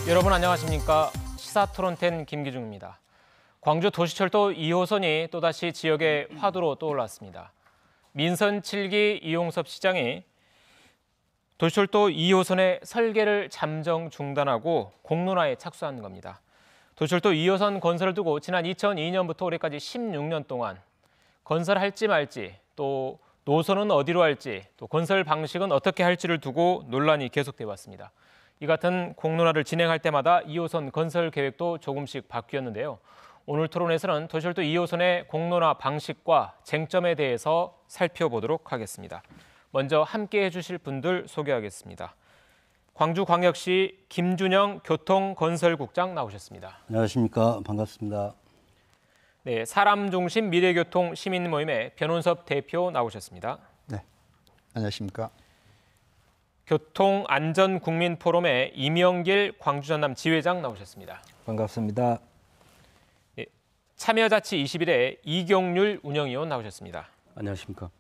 여러분 안녕하십니까? 시사토론텐 김기중입니다. 광주 도시철도 2호선이 또다시 지역의 화두로 떠올랐습니다. 민선 7기 이용섭 시장이 도시철도 2호선의 설계를 잠정 중단하고 공론화에 착수한 겁니다. 도시철도 2호선 건설을 두고 지난 2002년부터 올해까지 16년 동안 건설할지 말지, 또 노선은 어디로 할지, 또 건설 방식은 어떻게 할지를 두고 논란이 계속돼 왔습니다. 이 같은 공론화를 진행할 때마다 2호선 건설 계획도 조금씩 바뀌었는데요. 오늘 토론에서는 도시철도 2호선의 공론화 방식과 쟁점에 대해서 살펴보도록 하겠습니다. 먼저 함께 해주실 분들 소개하겠습니다. 광주광역시 김준영 교통건설국장 나오셨습니다. 안녕하십니까. 반갑습니다. 네, 사람중심 미래교통 시민모임의 변운섭 대표 나오셨습니다. 네, 안녕하십니까. 교통안전국민포럼의 이명길 광주전남 지회장 나오셨습니다. 반갑습니다. 네, 참여자치 21회 이경률 운영위원 나오셨습니다. 안녕하십니까.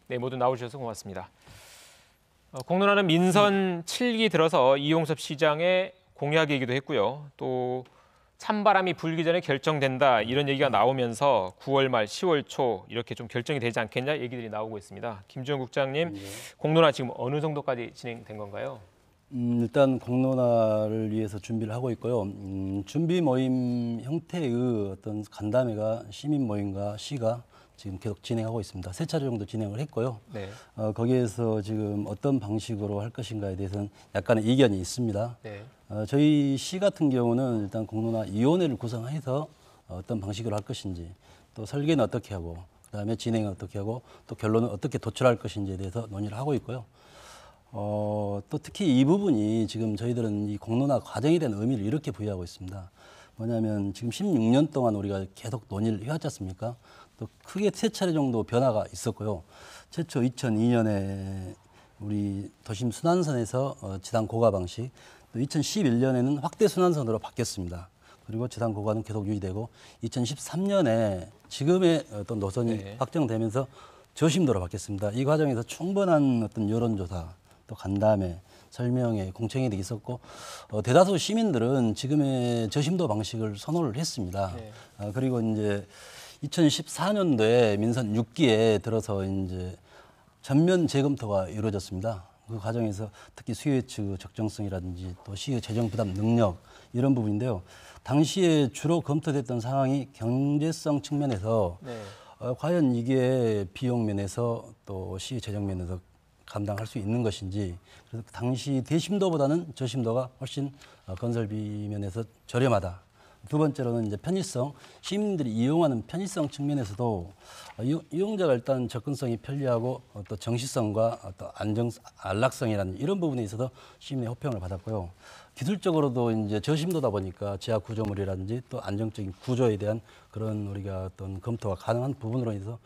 네, 모두 나오셔서 고맙습니다. 공론화는 민선 7기 들어서 이용섭 시장의 공약이기도 했고요. 또 찬바람이 불기 전에 결정된다 이런 얘기가 나오면서 9월 말 10월 초 이렇게 좀 결정이 되지 않겠냐 얘기들이 나오고 있습니다. 김준영 국장님, 네. 공론화 지금 어느 정도까지 진행된 건가요? 일단 공론화를 위해서 준비를 하고 있고요. 준비 모임 형태의 어떤 간담회가 시민 모임과 시가 지금 계속 진행하고 있습니다. 3차례 정도 진행을 했고요. 네. 거기에서 지금 어떤 방식으로 할 것인가에 대해서는 약간의 이견이 있습니다. 네. 저희 시 같은 경우는 일단 공론화위원회를 구성해서 어떤 방식으로 할 것인지, 또 설계는 어떻게 하고, 그다음에 진행은 어떻게 하고, 또 결론은 어떻게 도출할 것인지에 대해서 논의를 하고 있고요. 또 특히 이 부분이 지금 저희들은 이 공론화 과정에 대한 의미를 이렇게 부여하고 있습니다. 뭐냐면 지금 16년 동안 우리가 계속 논의를 해왔지 않습니까? 또 크게 3차례 정도 변화가 있었고요. 최초 2002년에 우리 도심 순환선에서 지상 고가 방식, 또 2011년에는 확대 순환선으로 바뀌었습니다. 그리고 지상 고가는 계속 유지되고 2013년에 지금의 어떤 노선이 확정되면서 저심도로 바뀌었습니다. 이 과정에서 충분한 어떤 여론조사, 또 간담회, 설명회, 공청회도 있었고 대다수 시민들은 지금의 저심도 방식을 선호를 했습니다. 그리고 이제 2014년도에 민선 6기에 들어서 이제 전면 재검토가 이루어졌습니다. 그 과정에서 특히 수요 예측 적정성이라든지 또 시의 재정 부담 능력 이런 부분인데요. 당시에 주로 검토됐던 상황이 경제성 측면에서 과연 이게 비용 면에서 또 시 재정 면에서 감당할 수 있는 것인지, 그래서 당시 대심도보다는 저심도가 훨씬 건설비 면에서 저렴하다. 두 번째로는 이제 편의성, 시민들이 이용하는 편의성 측면에서도 이용자가 일단 접근성이 편리하고 또 정시성과 또 안락성이라는 이런 부분에 있어서 시민의 호평을 받았고요. 기술적으로도 이제 저심도다 보니까 지하 구조물이라든지 또 안정적인 구조에 대한 그런 우리가 어떤 검토가 가능한 부분으로 인해서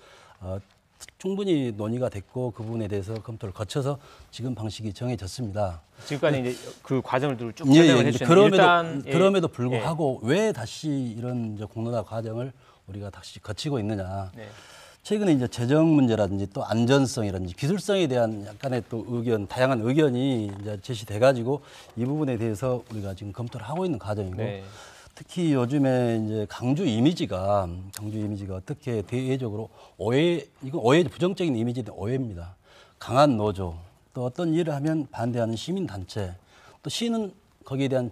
충분히 논의가 됐고 그 부분에 대해서 검토를 거쳐서 지금 방식이 정해졌습니다. 지금까지 이제 그 과정을 쭉 설명을 해주셨는데 그럼에도 불구하고 왜 다시 이런 이제 공론화 과정을 우리가 다시 거치고 있느냐. 최근에 이제 재정 문제라든지 또 안전성이라든지 기술성에 대한 약간의 또 의견, 다양한 의견이 이제 제시돼가지고 이 부분에 대해서 우리가 지금 검토를 하고 있는 과정이고. 특히 요즘에 이제 강주 이미지가 어떻게 대외적으로 이건 오해, 부정적인 이미지는 오해입니다. 강한 노조, 또 어떤 일을 하면 반대하는 시민단체, 또 시는 거기에 대한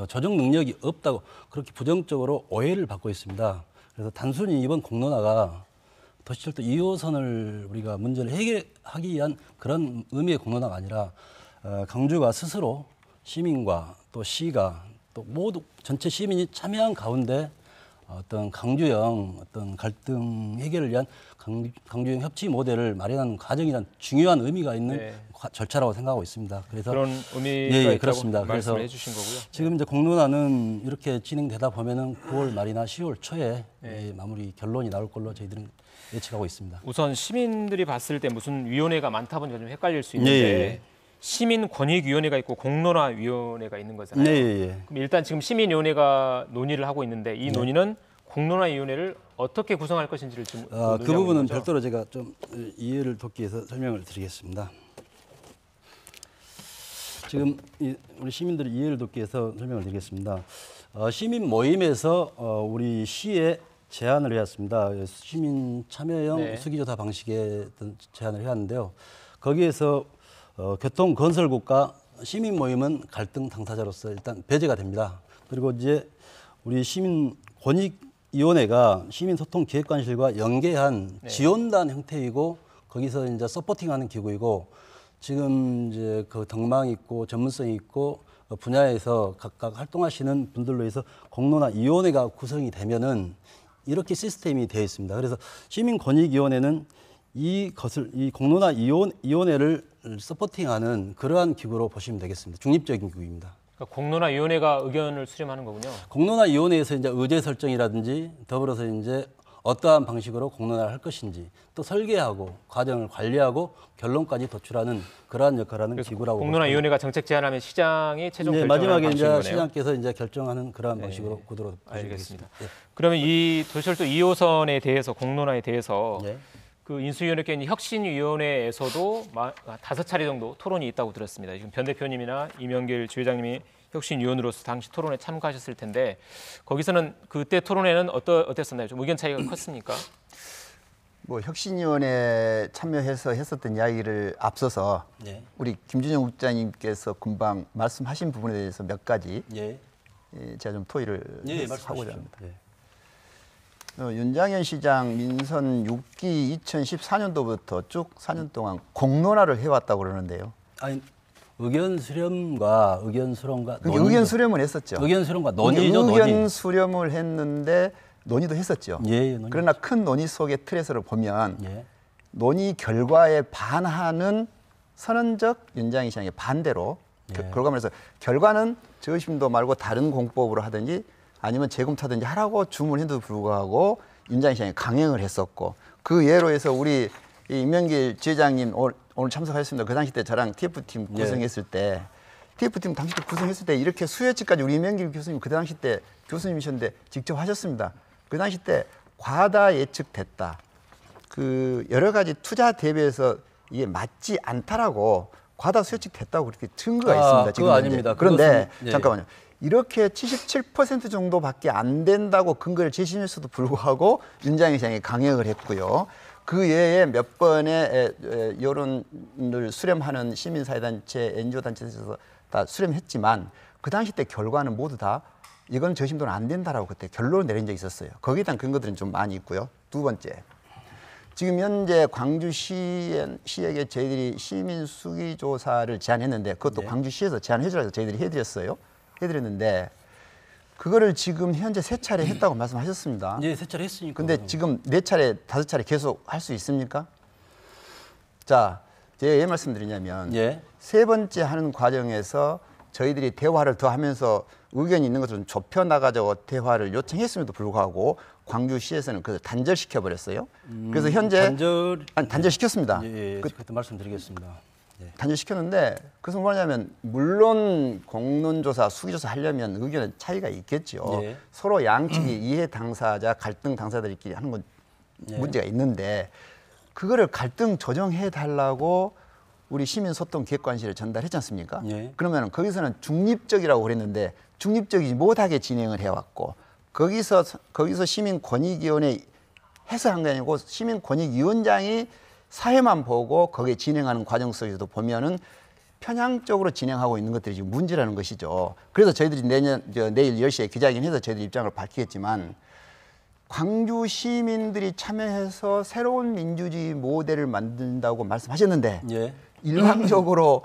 조정 능력이 없다고 그렇게 부정적으로 오해를 받고 있습니다. 그래서 단순히 이번 공론화가 도시철도 2호선을 우리가 문제를 해결하기 위한 그런 의미의 공론화가 아니라 강주가 스스로 시민과 또 시가 또 모두 전체 시민이 참여한 가운데 어떤 강주형 어떤 갈등 해결을 위한 강주형 협치 모델을 마련하는 과정이란 중요한 의미가 있는 절차라고 생각하고 있습니다. 그래서 그런 의미가 있다고 그렇습니다. 말씀을 해주신 거고요. 지금 이제 공론화는 이렇게 진행되다 보면은 9월 말이나 10월 초에 마무리 결론이 나올 걸로 저희들은 예측하고 있습니다. 우선 시민들이 봤을 때 무슨 위원회가 많다 보니까 좀 헷갈릴 수 있는데. 시민권익위원회가 있고 공론화위원회가 있는 거잖아요. 그럼 일단 지금 시민위원회가 논의를 하고 있는데 이 논의는 공론화위원회를 어떻게 구성할 것인지를 좀 그 부분은 별도로 제가 좀 이해를 돕기 위해서 설명을 드리겠습니다. 지금 우리 시민들의 이해를 돕기 위해서 설명을 드리겠습니다. 시민 모임에서 우리 시에 제안을 해왔습니다. 시민 참여형 네. 수기조사 방식의 어떤 제안을 해왔는데요. 거기에서 교통건설국과 시민 모임은 갈등 당사자로서 일단 배제가 됩니다. 그리고 이제 우리 시민권익위원회가 시민소통기획관실과 연계한 네. 지원단 형태이고 거기서 이제 서포팅하는 기구이고 지금 이제 그 덕망 있고 전문성이 있고 분야에서 각각 활동하시는 분들로 해서 공론화위원회가 구성이 되면은 이렇게 시스템이 되어 있습니다. 그래서 시민권익위원회는 이 공론화위원회를 서포팅하는 그러한 기구로 보시면 되겠습니다. 중립적인 기구입니다. 그러니까 공론화위원회가 의견을 수렴하는 거군요. 공론화위원회에서 이제 의제 설정이라든지 더불어서 이제 어떠한 방식으로 공론화를 할 것인지 또 설계하고 과정을 관리하고 결론까지 도출하는 그러한 역할을 하는 기구라고. 공론화위원회가 정책 제안하면 시장이 최종 네, 결정하는 마지막에 방식인 이제 거네요. 시장께서 이제 결정하는 그러한 네. 방식으로 구도로 알겠습니다. 네. 그러면 이 도시철도 2호선에 대해서 공론화에 대해서 네. 그 인수위원회께 있는 혁신위원회에서도 5차례 정도 토론이 있다고 들었습니다. 지금 변 대표님이나 이명길 주회장님이 혁신위원으로서 당시 토론에 참가하셨을 텐데 거기서는 그때 토론회는 어땠었나요? 좀 의견 차이가 컸습니까? 뭐 혁신위원회 참여해서 했었던 이야기를 앞서서 네. 우리 김준영 국장님께서 금방 말씀하신 부분에 대해서 몇 가지 예. 제가 좀 토의를 예, 하고자 말씀하십시오. 합니다. 예. 윤장현 시장 민선 6기 2014년도부터 쭉 4년 동안 공론화를 해왔다고 그러는데요. 아니 의견 수렴과 의견 수렴과 그게 의견 수렴을 했었죠. 의견 수렴과 논의죠. 의견 논의. 수렴을 했는데 논의도 했었죠. 예, 논의. 그러나 큰 논의 속의 틀에서를 보면 예. 논의 결과에 반하는 선언적 윤장현 시장의 반대로 예. 결과물에서 결과는 저심도 말고 다른 공법으로 하든지 아니면 재검토하든지 하라고 주문해도 불구하고 윤장현 시장이 강행을 했었고 그 예로 해서 우리 임명길 지회장님 오늘 참석하셨습니다. 그 당시 때 저랑 TF팀 구성했을 때 TF팀 당시 때 구성했을 때 이렇게 수요치까지 우리 임명길 교수님 그 당시 때 교수님이셨는데 직접 하셨습니다. 그 당시 때 과다 예측됐다. 그 여러 가지 투자 대비해서 이게 맞지 않다라고 과다 수요측됐다고 그렇게 증거가 있습니다. 지금 그거 아닙니다. 그런데 그것은, 예. 잠깐만요. 이렇게 77% 정도밖에 안 된다고 근거를 제시했어도 불구하고 윤장현 시장이 강행을 했고요. 그 외에 몇 번의 여론을 수렴하는 시민사회단체, NGO단체에서 다 수렴했지만 그 당시 때 결과는 모두 다 이건 저심도는 안 된다라고 그때 결론을 내린 적이 있었어요. 거기에 대한 근거들은 좀 많이 있고요. 두 번째, 지금 현재 광주시에게 저희들이 시민 수기 조사를 제안했는데 그것도 네. 광주시에서 제안해주라고 저희들이 해드렸는데 그거를 지금 현재 3차례 했다고 말씀하셨습니다. 이제 세 차례 했으니까. 근데 지금 4차례, 5차례 계속 할 수 있습니까? 자, 제가 왜 말씀드리냐면 예. 세 번째 하는 과정에서 저희들이 대화를 더 하면서 의견이 있는 것을 좀 좁혀나가자고 대화를 요청했음에도 불구하고 광주시에서는 그걸 단절시켜 버렸어요. 그래서 현재 단절시켰습니다. 예, 그때 말씀드리겠습니다. 예. 단절시켰는데 그것은 뭐냐면 물론 공론조사, 수기조사 하려면 의견의 차이가 있겠죠. 예. 서로 양측이 이해 당사자, 갈등 당사자들끼리 하는 건 예. 문제가 있는데 그거를 갈등 조정해 달라고 우리 시민소통기획관실에 전달했지 않습니까? 예. 그러면 거기서는 중립적이라고 그랬는데 중립적이지 못하게 진행을 해왔고 거기서 시민권익위원회 해석한 게 아니고 시민권익위원장이 사회만 보고 거기에 진행하는 과정 속에서도 보면은 편향적으로 진행하고 있는 것들이 지금 문제라는 것이죠. 그래서 저희들이 내일 10시에 기자회견해서 저희들 입장을 밝히겠지만 광주 시민들이 참여해서 새로운 민주주의 모델을 만든다고 말씀하셨는데 예. 일방적으로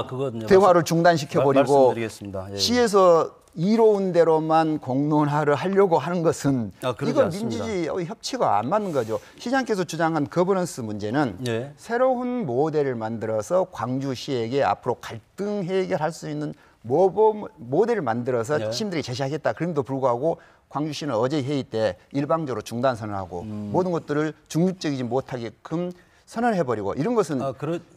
그건 대화를 중단시켜버리고 말씀드리겠습니다. 예. 시에서 이로운 대로만 공론화를 하려고 하는 것은 그러지 이건 않습니다. 민주주의 협치가 안 맞는 거죠. 시장께서 주장한 거버넌스 문제는 예. 새로운 모델을 만들어서 광주시에게 앞으로 갈등 해결할 수 있는 모델을 만들어서 예. 시민들이 제시하겠다. 그럼에도 불구하고 광주시는 어제 회의 때 일방적으로 중단 선언하고 모든 것들을 중립적이지 못하게끔 선언해버리고 이런 것은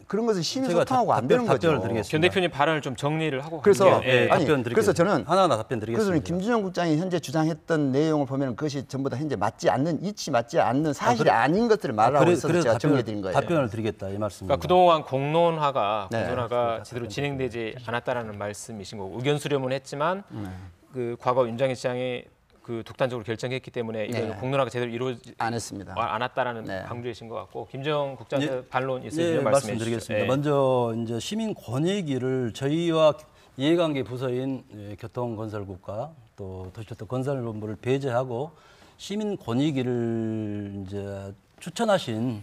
그런 것은 시민 소통하고 안 되는 거죠. 답변을 드리겠습니다. 견 대표님 발언을 좀 정리를 하고 그래서 갈게요. 아니, 답변 드리겠습니다. 그래서 저는 하나하나 답변 드리겠습니다. 그래서 저는 김준영 국장이 현재 주장했던 내용을 보면 그것이 전부 다 현재 맞지 않는 사실이 아닌 것들을 말하고 있어서 제가 정리해드린 거예요. 답변을 드리겠다 이 말씀입니다. 그러니까 그동안 공론화가 네. 제대로 진행되지 않았다라는 말씀이신 거고 의견 수렴은 했지만 그 과거 윤장현 시장이 그 독단적으로 결정했기 때문에 이건 네. 공론화가 제대로 이루어지지 안 했습니다. 않았다라는 네. 강조이신 것 같고 김정 국장의 반론 예, 있으시면 말씀해 주시죠. 말씀드리겠습니다. 예. 먼저 이제 시민 권익위를 저희와 이해관계 부서인 교통건설국과 또 도시철도 건설본부를 배제하고 시민 권익위를 이제 추천하신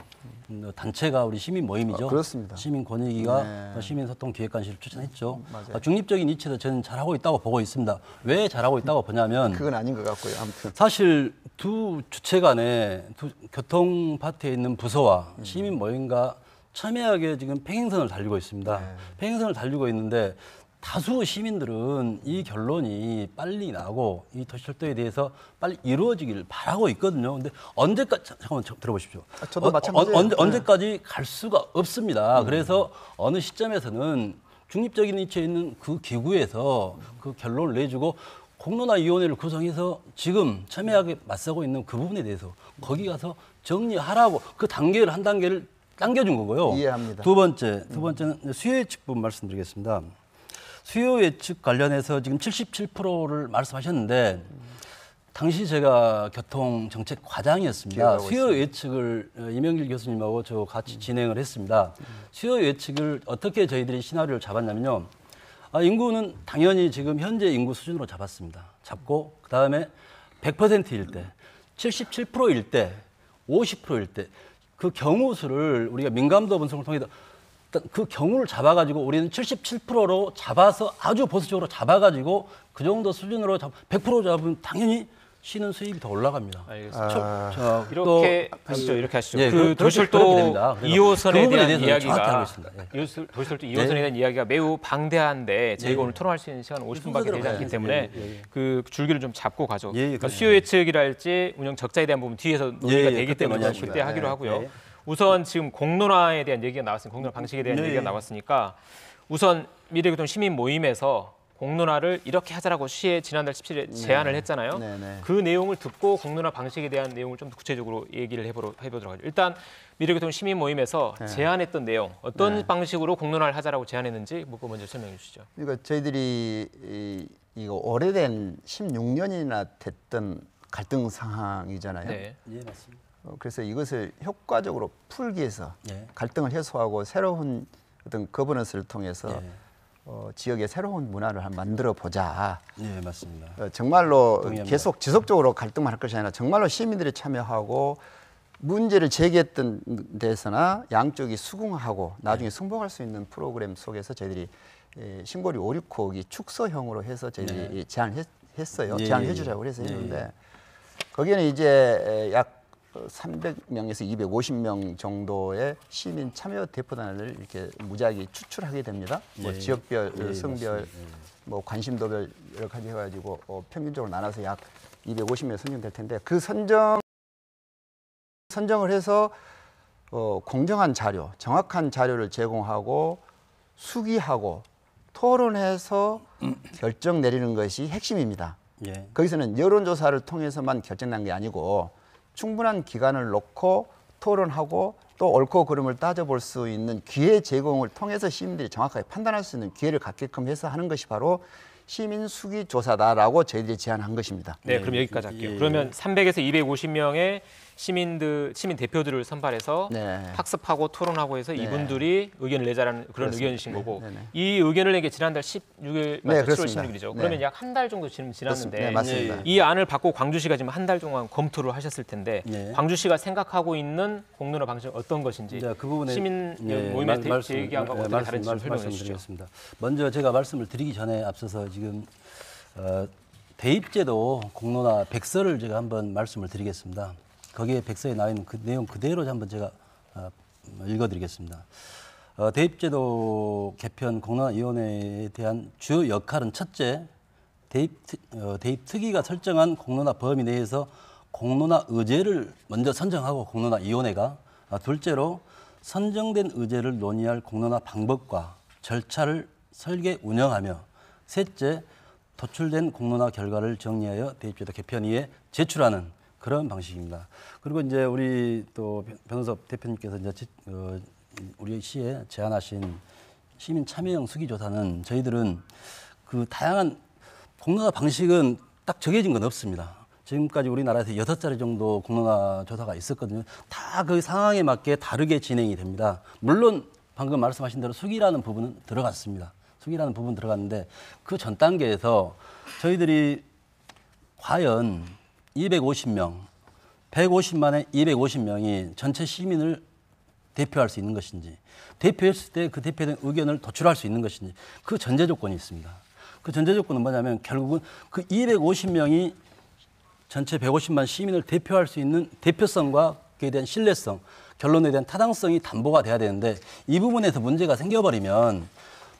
단체가 우리 시민 모임이죠. 그렇습니다. 시민 권익위가 네. 시민소통기획관실을 추천했죠. 맞아요. 중립적인 이치도 저는 잘하고 있다고 보고 있습니다. 왜 잘하고 있다고 보냐면 그건 아닌 것 같고요. 아무튼 사실 두 주체 간에 교통 파트에 있는 부서와 시민 모임과 첨예하게 지금 평행선을 달리고 있습니다. 평행선을 달리고 있는데 다수 시민들은 이 결론이 빨리 나고 이 도시철도에 대해서 빨리 이루어지기를 바라고 있거든요. 근데 언제까지 잠깐만 들어보십시오. 저도 마찬가지예요. 언제까지 갈 수가 없습니다. 그래서 어느 시점에서는 중립적인 위치에 있는 그 기구에서 그 결론을 내주고 공론화위원회를 구성해서 지금 첨예하게 맞서고 있는 그 부분에 대해서 거기 가서 정리하라고 그 단계를 한 단계를 당겨준 거고요. 이해합니다. 두 번째는 수요 예측 부분 말씀드리겠습니다. 수요 예측 관련해서 지금 77%를 말씀하셨는데 당시 제가 교통정책 과장이었습니다. 수요 예측을 이명길 교수님하고 저 같이 진행을 했습니다. 수요 예측을 어떻게 저희들이 시나리오를 잡았냐면요. 인구는 당연히 지금 현재 인구 수준으로 잡았습니다. 잡고 그다음에 100%일 때, 77%일 때, 50%일 때 그 경우 수를 우리가 민감도 분석을 통해서 그 경우를 잡아가지고 우리는 77%로 잡아서 아주 보수적으로 잡아가지고 그 정도 수준으로 100% 잡으면 당연히 시는 수입이 더 올라갑니다. 알겠습니다. 이렇게 하시죠. 이렇게 하시죠. 예, 그 그렇게 도시철도 됩니다. 2호선에 그 부분에 대한 대해서는 정확히 알고 이야기가 있습니다. 도시철도 2호선에 대한 이야기가 매우 방대한데 저희가 예. 오늘 토론할 수 있는 시간은 50분밖에 순서대로 되지 않기 가야죠. 때문에 예. 그 줄기를 좀 잡고 가죠. 예, 그러니까 그렇죠. 수요 예측이랄지 운영 적자에 대한 부분 뒤에서 논의가 되기 그때 때문에 논의하시죠. 그때 하기로 하고요. 예. 우선 지금 공론화에 대한 얘기가 나왔으니까 공론화 방식에 대한 얘기가 나왔으니까 우선 미래교통 시민 모임에서 공론화를 이렇게 하자라고 시에 지난달 17일에 제안을 했잖아요. 네. 그 내용을 듣고 공론화 방식에 대한 내용을 좀 더 구체적으로 얘기를 해보도록 하죠. 일단 미래교통 시민 모임에서 제안했던 내용, 어떤 방식으로 공론화를 하자라고 제안했는지 그거 먼저 설명해 주시죠. 그러니까 저희들이 이거 오래된 16년이나 됐던 갈등 상황이잖아요. 네. 예, 맞습니다. 그래서 이것을 효과적으로 풀기 위해서 예. 갈등을 해소하고 새로운 어떤 거버넌스를 통해서 예. 지역의 새로운 문화를 만들어 보자. 예, 맞습니다. 정말로 동의합니다. 계속 지속적으로 갈등만 할 것이 아니라 정말로 시민들이 참여하고 문제를 제기했던 데서나 양쪽이 수긍하고 나중에 승복할 수 있는 프로그램 속에서 저희들이 신고리 569기 축소형으로 해서 저희들이 제안을 했어요. 예, 제안을 예, 해주자고 해서 예, 했는데 거기에는 이제 약 300명에서 250명 정도의 시민 참여 대표단을 이렇게 무작위 추출하게 됩니다. 뭐 예. 지역별, 예, 성별, 맞습니다. 뭐 관심도별 여러 가지 해가지고 평균적으로 나눠서 약 250명 선정될 텐데 그 선정을 해서 공정한 자료, 정확한 자료를 제공하고 수기하고 토론해서 결정 내리는 것이 핵심입니다. 예. 거기서는 여론조사를 통해서만 결정난 게 아니고 충분한 기간을 놓고 토론하고 또 옳고 그름을 따져볼 수 있는 기회 제공을 통해서 시민들이 정확하게 판단할 수 있는 기회를 갖게끔 해서 하는 것이 바로 시민 수기 조사다라고 저희들이 제안한 것입니다. 네, 그럼 여기까지 할게요. 예. 그러면 300에서 250명의 시민 대표들을 선발해서 네. 학습하고 토론하고 해서 이분들이 의견을 내자라는 그런 그렇습니다. 의견이신 거고 네. 이 의견을 내게 지난달 16일 네, 7월 그렇습니다. 16일이죠. 네. 그러면 약 한 달 정도 지금 지났는데 네, 맞습니다. 이 안을 받고 광주시가 지금 한 달 동안 검토를 하셨을 텐데 네. 광주시가 생각하고 있는 공론화 방식은 어떤 것인지 이제 그 부분에 시민 모임에 제기한 거하고 어떻게 다른지 좀 설명해 주시죠. 말씀드리겠습니다. 먼저 제가 말씀을 드리기 전에 앞서서 지금 대입제도 공론화 백서를 제가 한번 말씀을 드리겠습니다. 거기에 백서에 나와 있는 그 내용 그대로 한번 제가 읽어드리겠습니다. 대입제도 개편 공론화위원회에 대한 주요 역할은 첫째, 대입 특위가 설정한 공론화 범위 내에서 공론화 의제를 먼저 선정하고 공론화위원회가 둘째로 선정된 의제를 논의할 공론화 방법과 절차를 설계 운영하며 셋째, 도출된 공론화 결과를 정리하여 대입제도 개편위에 제출하는 그런 방식입니다. 그리고 이제 우리 또 변호섭 대표님께서 이제 우리 시에 제안하신 시민 참여형 수기조사는 저희들은 그 다양한 공론화 방식은 딱 정해진 건 없습니다. 지금까지 우리나라에서 6차례 정도 공론화 조사가 있었거든요. 다 그 상황에 맞게 다르게 진행이 됩니다. 물론 방금 말씀하신 대로 수기라는 부분은 들어갔습니다. 수기라는 부분 들어갔는데 그 전 단계에서 저희들이 과연 250명, 150만에 250명이 전체 시민을 대표할 수 있는 것인지, 대표했을 때 그 대표된 의견을 도출할 수 있는 것인지 그 전제 조건이 있습니다. 그 전제 조건은 뭐냐면 결국은 그 250명이 전체 150만 시민을 대표할 수 있는 대표성과 그에 대한 신뢰성, 결론에 대한 타당성이 담보가 돼야 되는데 이 부분에서 문제가 생겨버리면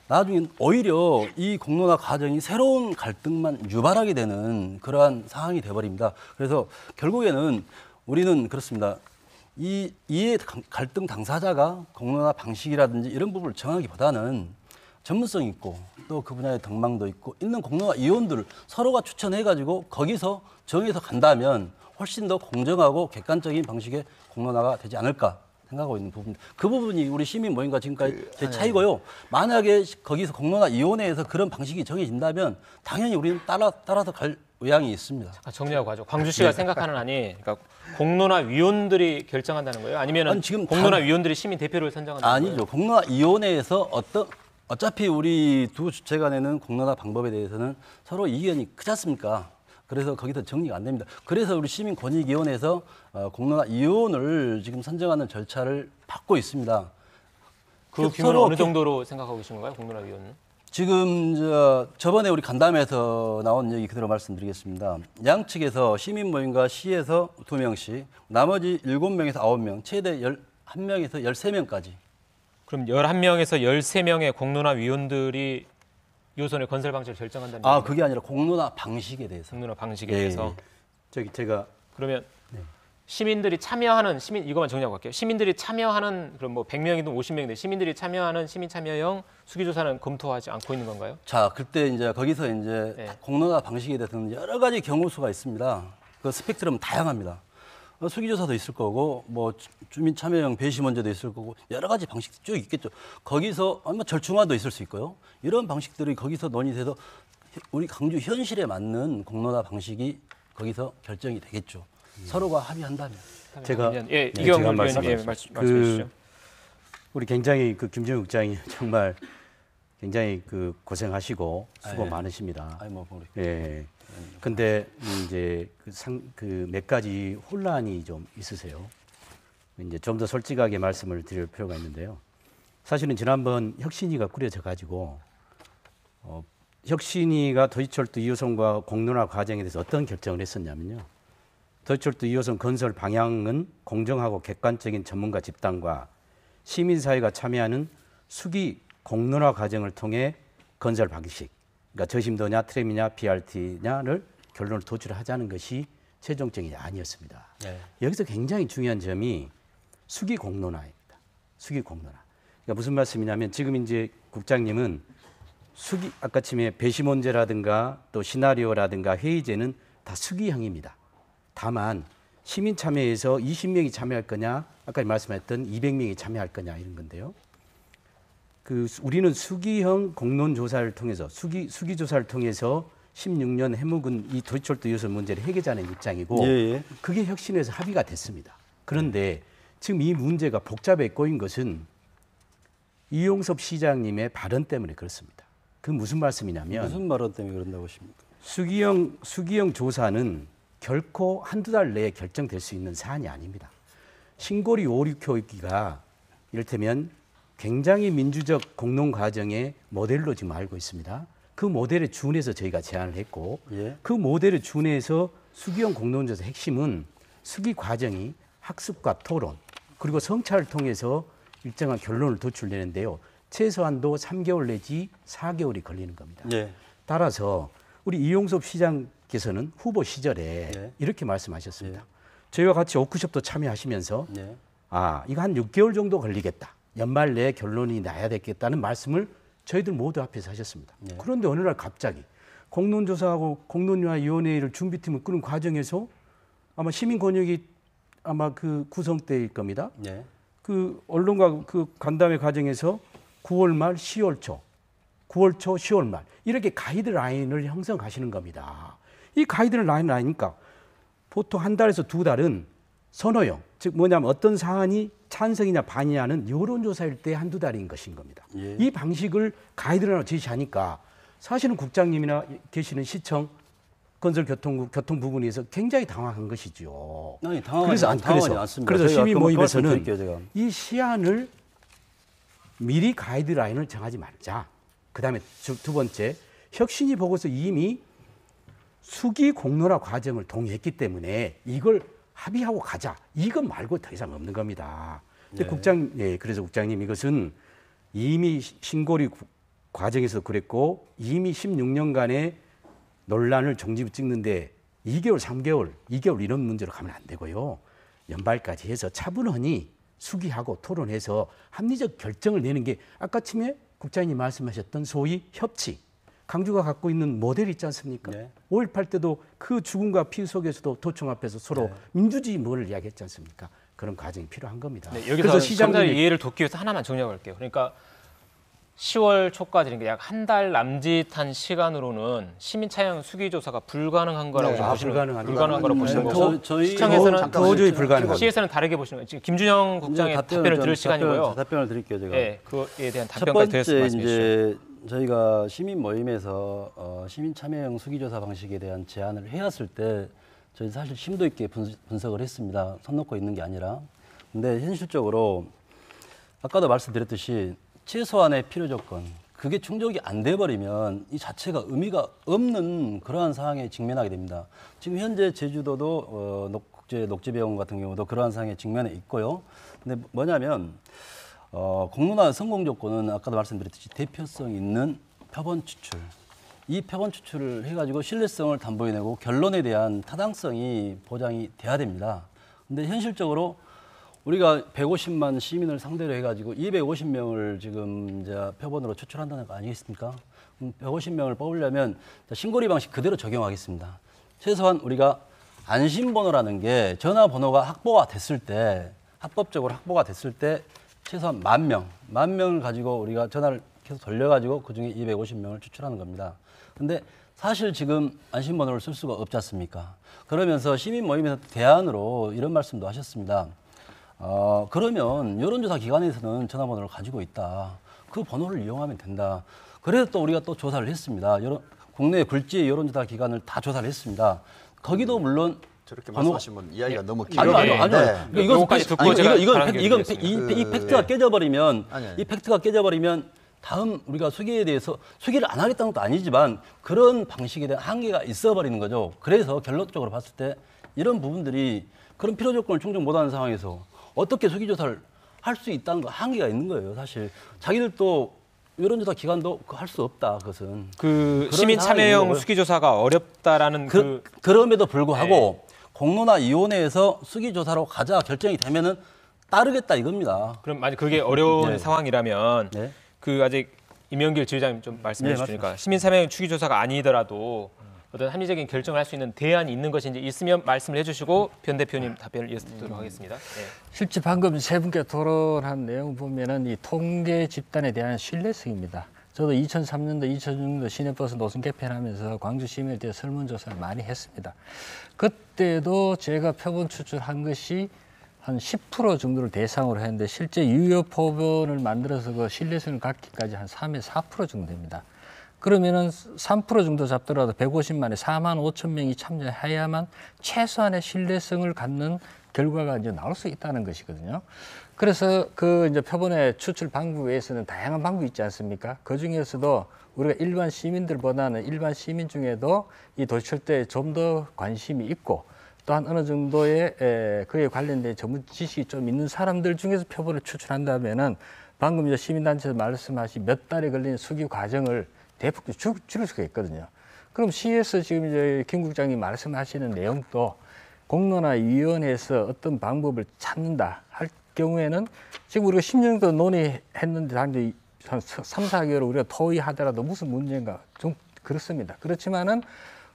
나중에 오히려 이 공론화 과정이 새로운 갈등만 유발하게 되는 그러한 상황이 돼버립니다. 그래서 결국에는 우리는 그렇습니다. 이해 갈등 당사자가 공론화 방식이라든지 이런 부분을 정하기보다는 전문성 있고 또 그 분야의 덕망도 있고 있는 공론화 위원들을 서로가 추천해가지고 거기서 정해서 간다면 훨씬 더 공정하고 객관적인 방식의 공론화가 되지 않을까 생각하고 있는 부분. 그 부분이 우리 시민 모임과 지금까지 제 차이고요. 만약에 거기서 공론화위원회에서 그런 방식이 정해진다면 당연히 우리는 따라서 갈 의향이 있습니다. 잠깐 정리하고 가죠. 광주 씨가 생각하는 안이 그러니까 공론화위원들이 결정한다는 거예요? 아니면 지금 공론화위원들이 시민 대표를 선정한다는 거예요? 아니죠. 공론화위원회에서 어차피 우리 두 주체가 내는 공론화 방법에 대해서는 서로 이견이 크지 않습니까? 그래서 거기서 정리가 안 됩니다. 그래서 우리 시민권익위원회에서 공론화위원을 지금 선정하는 절차를 밟고 있습니다. 그 규모는 어느 정도로 생각하고 계신 건가요? 공론화위원은? 지금 저번에 우리 간담회에서 나온 얘기 그대로 말씀드리겠습니다. 양측에서 시민 모임과 시에서 2명씩, 나머지 7명에서 9명, 최대 11명에서 13명까지. 그럼 11명에서 13명의 공론화위원들이 요선의 건설 방식을 결정한다는 아, 얘기인가요? 그게 아니라 공론화 방식에 대해서. 공론화 방식에 대해서. 제가 그러면 시민들이 참여하는 이거만 정리하고 갈게요. 시민들이 참여하는 그럼 뭐 100명이든 50명이든 시민들이 참여하는 시민 참여형 수기 조사는 검토하지 않고 있는 건가요? 자, 그때 이제 거기서 이제 공론화 방식에 대해서는 여러 가지 경우 수가 있습니다. 그 스펙트럼은 다양합니다. 수기조사도 있을 거고, 뭐 주민 참여형 배심원제도 있을 거고, 여러 가지 방식이 쭉 있겠죠. 거기서 아마 절충화도 있을 수 있고요. 이런 방식들이 거기서 논의돼서 우리 광주 현실에 맞는 공론화 방식이 거기서 결정이 되겠죠. 서로가 합의한다면. 제가 이경훈 의원님 말씀해 주시죠. 우리 굉장히 그 김준우 국장이 정말 굉장히 그 고생하시고 수고 많으십니다. 예. 근데 이제 그 몇 가지 혼란이 좀 있으세요. 이제 좀 더 솔직하게 말씀을 드릴 필요가 있는데요. 사실은 지난번 혁신위가 꾸려져 가지고 혁신위가 도시철도 2호선과 공론화 과정에 대해서 어떤 결정을 했었냐면요. 도시철도 2호선 건설 방향은 공정하고 객관적인 전문가 집단과 시민사회가 참여하는 수기 공론화 과정을 통해 건설 방식, 그러니까 저심도냐 트램이냐 BRT냐를 결론을 도출하자는 것이 최종적인 안이었습니다. 네. 여기서 굉장히 중요한 점이 수기 공론화입니다. 수기 공론화. 그러니까 무슨 말씀이냐면 지금 이제 국장님은 수기 아까 침에 배심원제라든가 또 시나리오라든가 회의제는 다 수기형입니다. 다만 시민 참여에서 20명이 참여할 거냐, 아까 말씀했던 200명이 참여할 거냐 이런 건데요. 우리는 수기형 공론 조사를 통해서 수기 조사를 통해서 16년 해묵은 이 도시철도 2호선 문제를 해결하는 입장이고 그게 혁신에서 합의가 됐습니다. 그런데 지금 이 문제가 복잡해 꼬인 것은 이용섭 시장님의 발언 때문에 그렇습니다. 그 무슨 말씀이냐면 무슨 발언 때문에 그런다고 하십니까? 수기형 조사는 결코 한두 달 내에 결정될 수 있는 사안이 아닙니다. 신고리 5, 6교육기가 이를테면 굉장히 민주적 공론 과정의 모델로 지금 알고 있습니다. 그 모델에 준해서 저희가 제안을 했고 그 모델에 준해서 수기형 공론조사 핵심은 수기 과정이 학습과 토론 그리고 성찰을 통해서 일정한 결론을 도출되는데요. 최소한도 3개월 내지 4개월이 걸리는 겁니다. 따라서 우리 이용섭 시장께서는 후보 시절에 이렇게 말씀하셨습니다. 저희와 같이 워크숍도 참여하시면서 이거 한 6개월 정도 걸리겠다. 연말 내에 결론이 나야 되겠다는 말씀을 저희들 모두 앞에서 하셨습니다. 그런데 어느 날 갑자기 공론조사하고 공론화위원회를 준비팀을 꾸는 과정에서 아마 시민권익위 아마 그 구성 때일 겁니다. 네. 그 언론과 그 간담회 과정에서 9월 말, 10월 초, 9월 초, 10월 말 이렇게 가이드라인을 형성하시는 겁니다. 이 가이드라인을 아니까 보통 한 달에서 두 달은 선호형, 즉 뭐냐면 어떤 사안이 찬성이냐 반이냐는 여론조사일 때 한두 달인 것인 겁니다. 예. 이 방식을 가이드라인으로 제시하니까 사실은 국장님이나 계시는 시청 건설교통국 교통 부분에서 굉장히 당황한 것이죠. 아니, 당황하지 않습니다. 그래서 저희가 시민 모임에서는 말씀드릴게요, 제가. 이 시안을 미리 가이드라인을 정하지 말자. 그다음에 두 번째, 혁신위 보고서 이미 수기 공론화 과정을 동의했기 때문에 이걸 합의하고 가자. 이것 말고 더 이상 없는 겁니다. 근데 그래서 국장님 이것은 이미 신고리 과정에서 그랬고 이미 16년간의 논란을 종지부 찍는데 2개월, 3개월, 2개월 이런 문제로 가면 안 되고요. 연말까지 해서 차분히 수기하고 토론해서 합리적 결정을 내는 게 아까 팀에 국장님 말씀하셨던 소위 협치. 강주가 갖고 있는 모델이 있지 않습니까? 네. 5.18 때도 그 죽음과 피 속에서도 도청 앞에서 서로 민주주의 뭐를 이야기했지 않습니까? 그런 과정이 필요한 겁니다. 네, 여기서 시청자의 이해를 돕기 위해서 하나만 정리할게요. 그러니까 10월 초까지 약 한 달 남짓한 시간으로는 시민 차양 수기 조사가 불가능한 거라고 보시는 불가능한 거라고 보시는 거고 시청에서는 도저히 불가능합니다. 시에서는 다르게 보시는 거예요. 지금 김준영 국장의 답변을 들을 시간이고요. 답변을 드릴게요, 제가. 네, 그거에 대한 첫 답변까지 번째 드렸으면 말씀해 주시죠. 이제 저희가 시민 모임에서 시민 참여형 수기조사 방식에 대한 제안을 해왔을 때 저희 사실 심도 있게 분석을 했습니다. 손 놓고 있는 게 아니라. 근데 현실적으로 아까도 말씀드렸듯이 최소한의 필요 조건 그게 충족이 안 돼 버리면 이 자체가 의미가 없는 그러한 상황에 직면하게 됩니다. 지금 현재 제주도도 국제 녹지배원 같은 경우도 그러한 상황에 직면해 있고요. 근데 뭐냐면 공론화 성공 조건은 아까도 말씀드렸듯이 대표성 있는 표본 추출. 이 표본 추출을 해가지고 신뢰성을 담보해내고 결론에 대한 타당성이 보장이 돼야 됩니다. 근데 현실적으로 우리가 150만 시민을 상대로 해가지고 250명을 지금 이제 표본으로 추출한다는 거 아니겠습니까? 150명을 뽑으려면 신고리 방식 그대로 적용하겠습니다. 최소한 우리가 안심번호라는 게 전화번호가 확보가 됐을 때, 합법적으로 확보가 됐을 때 최소한 10,000명을 가지고 우리가 전화를 계속 돌려가지고 그중에 250명을 추출하는 겁니다. 근데 사실 지금 안심번호를 쓸 수가 없지 않습니까? 그러면서 시민 모임에서 대안으로 이런 말씀도 하셨습니다. 그러면 여론조사 기관에서는 전화번호를 가지고 있다. 그 번호를 이용하면 된다. 그래서 또 우리가 또 조사를 했습니다. 국내 굴지의 여론조사 기관을 다 조사를 했습니다. 거기도 물론 저렇게 말씀하시면 이야기가 너무 길어요. 아니. 이거까지 듣고 제가 이 팩트가 깨져버리면 이 팩트가 깨져버리면 다음 우리가 수기에 대해서 수기를 안 하겠다는 것도 아니지만 그런 방식에 대한 한계가 있어버리는 거죠. 그래서 결론적으로 봤을 때 이런 부분들이 그런 필요 조건을 충족 못하는 상황에서 어떻게 수기조사를 할 수 있다는 거 한계가 있는 거예요. 사실 자기들도 여론조사 기관도 할 수 없다. 그것은 그 시민 참여형 수기조사가 어렵다라는 그럼에도 불구하고 공론화위원회에서 수기조사로 가자 결정이 되면은 따르겠다 이겁니다. 그럼 만약 그게 어려운 상황이라면 네. 그 아직 임영길 지회장님 좀 말씀해 주시니까 시민 참여형 수기조사가 아니더라도 어떤 합리적인 결정을 할 수 있는 대안이 있는 것인지 있으면 말씀을 해주시고 변 대표님 답변을 이어서 듣도록 하겠습니다. 네. 실제 방금 세 분께 토론한 내용 보면은 이 통계 집단에 대한 신뢰성입니다. 저도 2003년도, 2006년도 시내버스 노선 개편하면서 광주 시민에 대해 설문조사를 많이 했습니다. 그때도 제가 표본 추출한 것이 한 10% 정도를 대상으로 했는데 실제 유효 표본을 만들어서 그 신뢰성을 갖기까지 한 3에서 4% 정도 됩니다. 그러면은 3% 정도 잡더라도 150만에 4만 5천 명이 참여해야만 최소한의 신뢰성을 갖는 결과가 이제 나올 수 있다는 것이거든요. 그래서 그 이제 표본의 추출 방법 외에서는 다양한 방법이 있지 않습니까? 그 중에서도 우리가 일반 시민들보다는 일반 시민 중에도 이 도시철도에 좀 더 관심이 있고 또한 어느 정도의 그에 관련된 전문 지식이 좀 있는 사람들 중에서 표본을 추출한다면은 방금 이제 시민단체에서 말씀하신 몇 달에 걸리는 수기 과정을 대폭 줄일 수가 있거든요. 그럼 시에서 지금 이제 김 국장님 말씀하시는 내용도 공론화위원회에서 어떤 방법을 찾는다 할 경우에는 지금 우리가 10년 정도 논의했는데 한 3, 4개월 우리가 토의하더라도 무슨 문제인가 좀 그렇습니다. 그렇지만은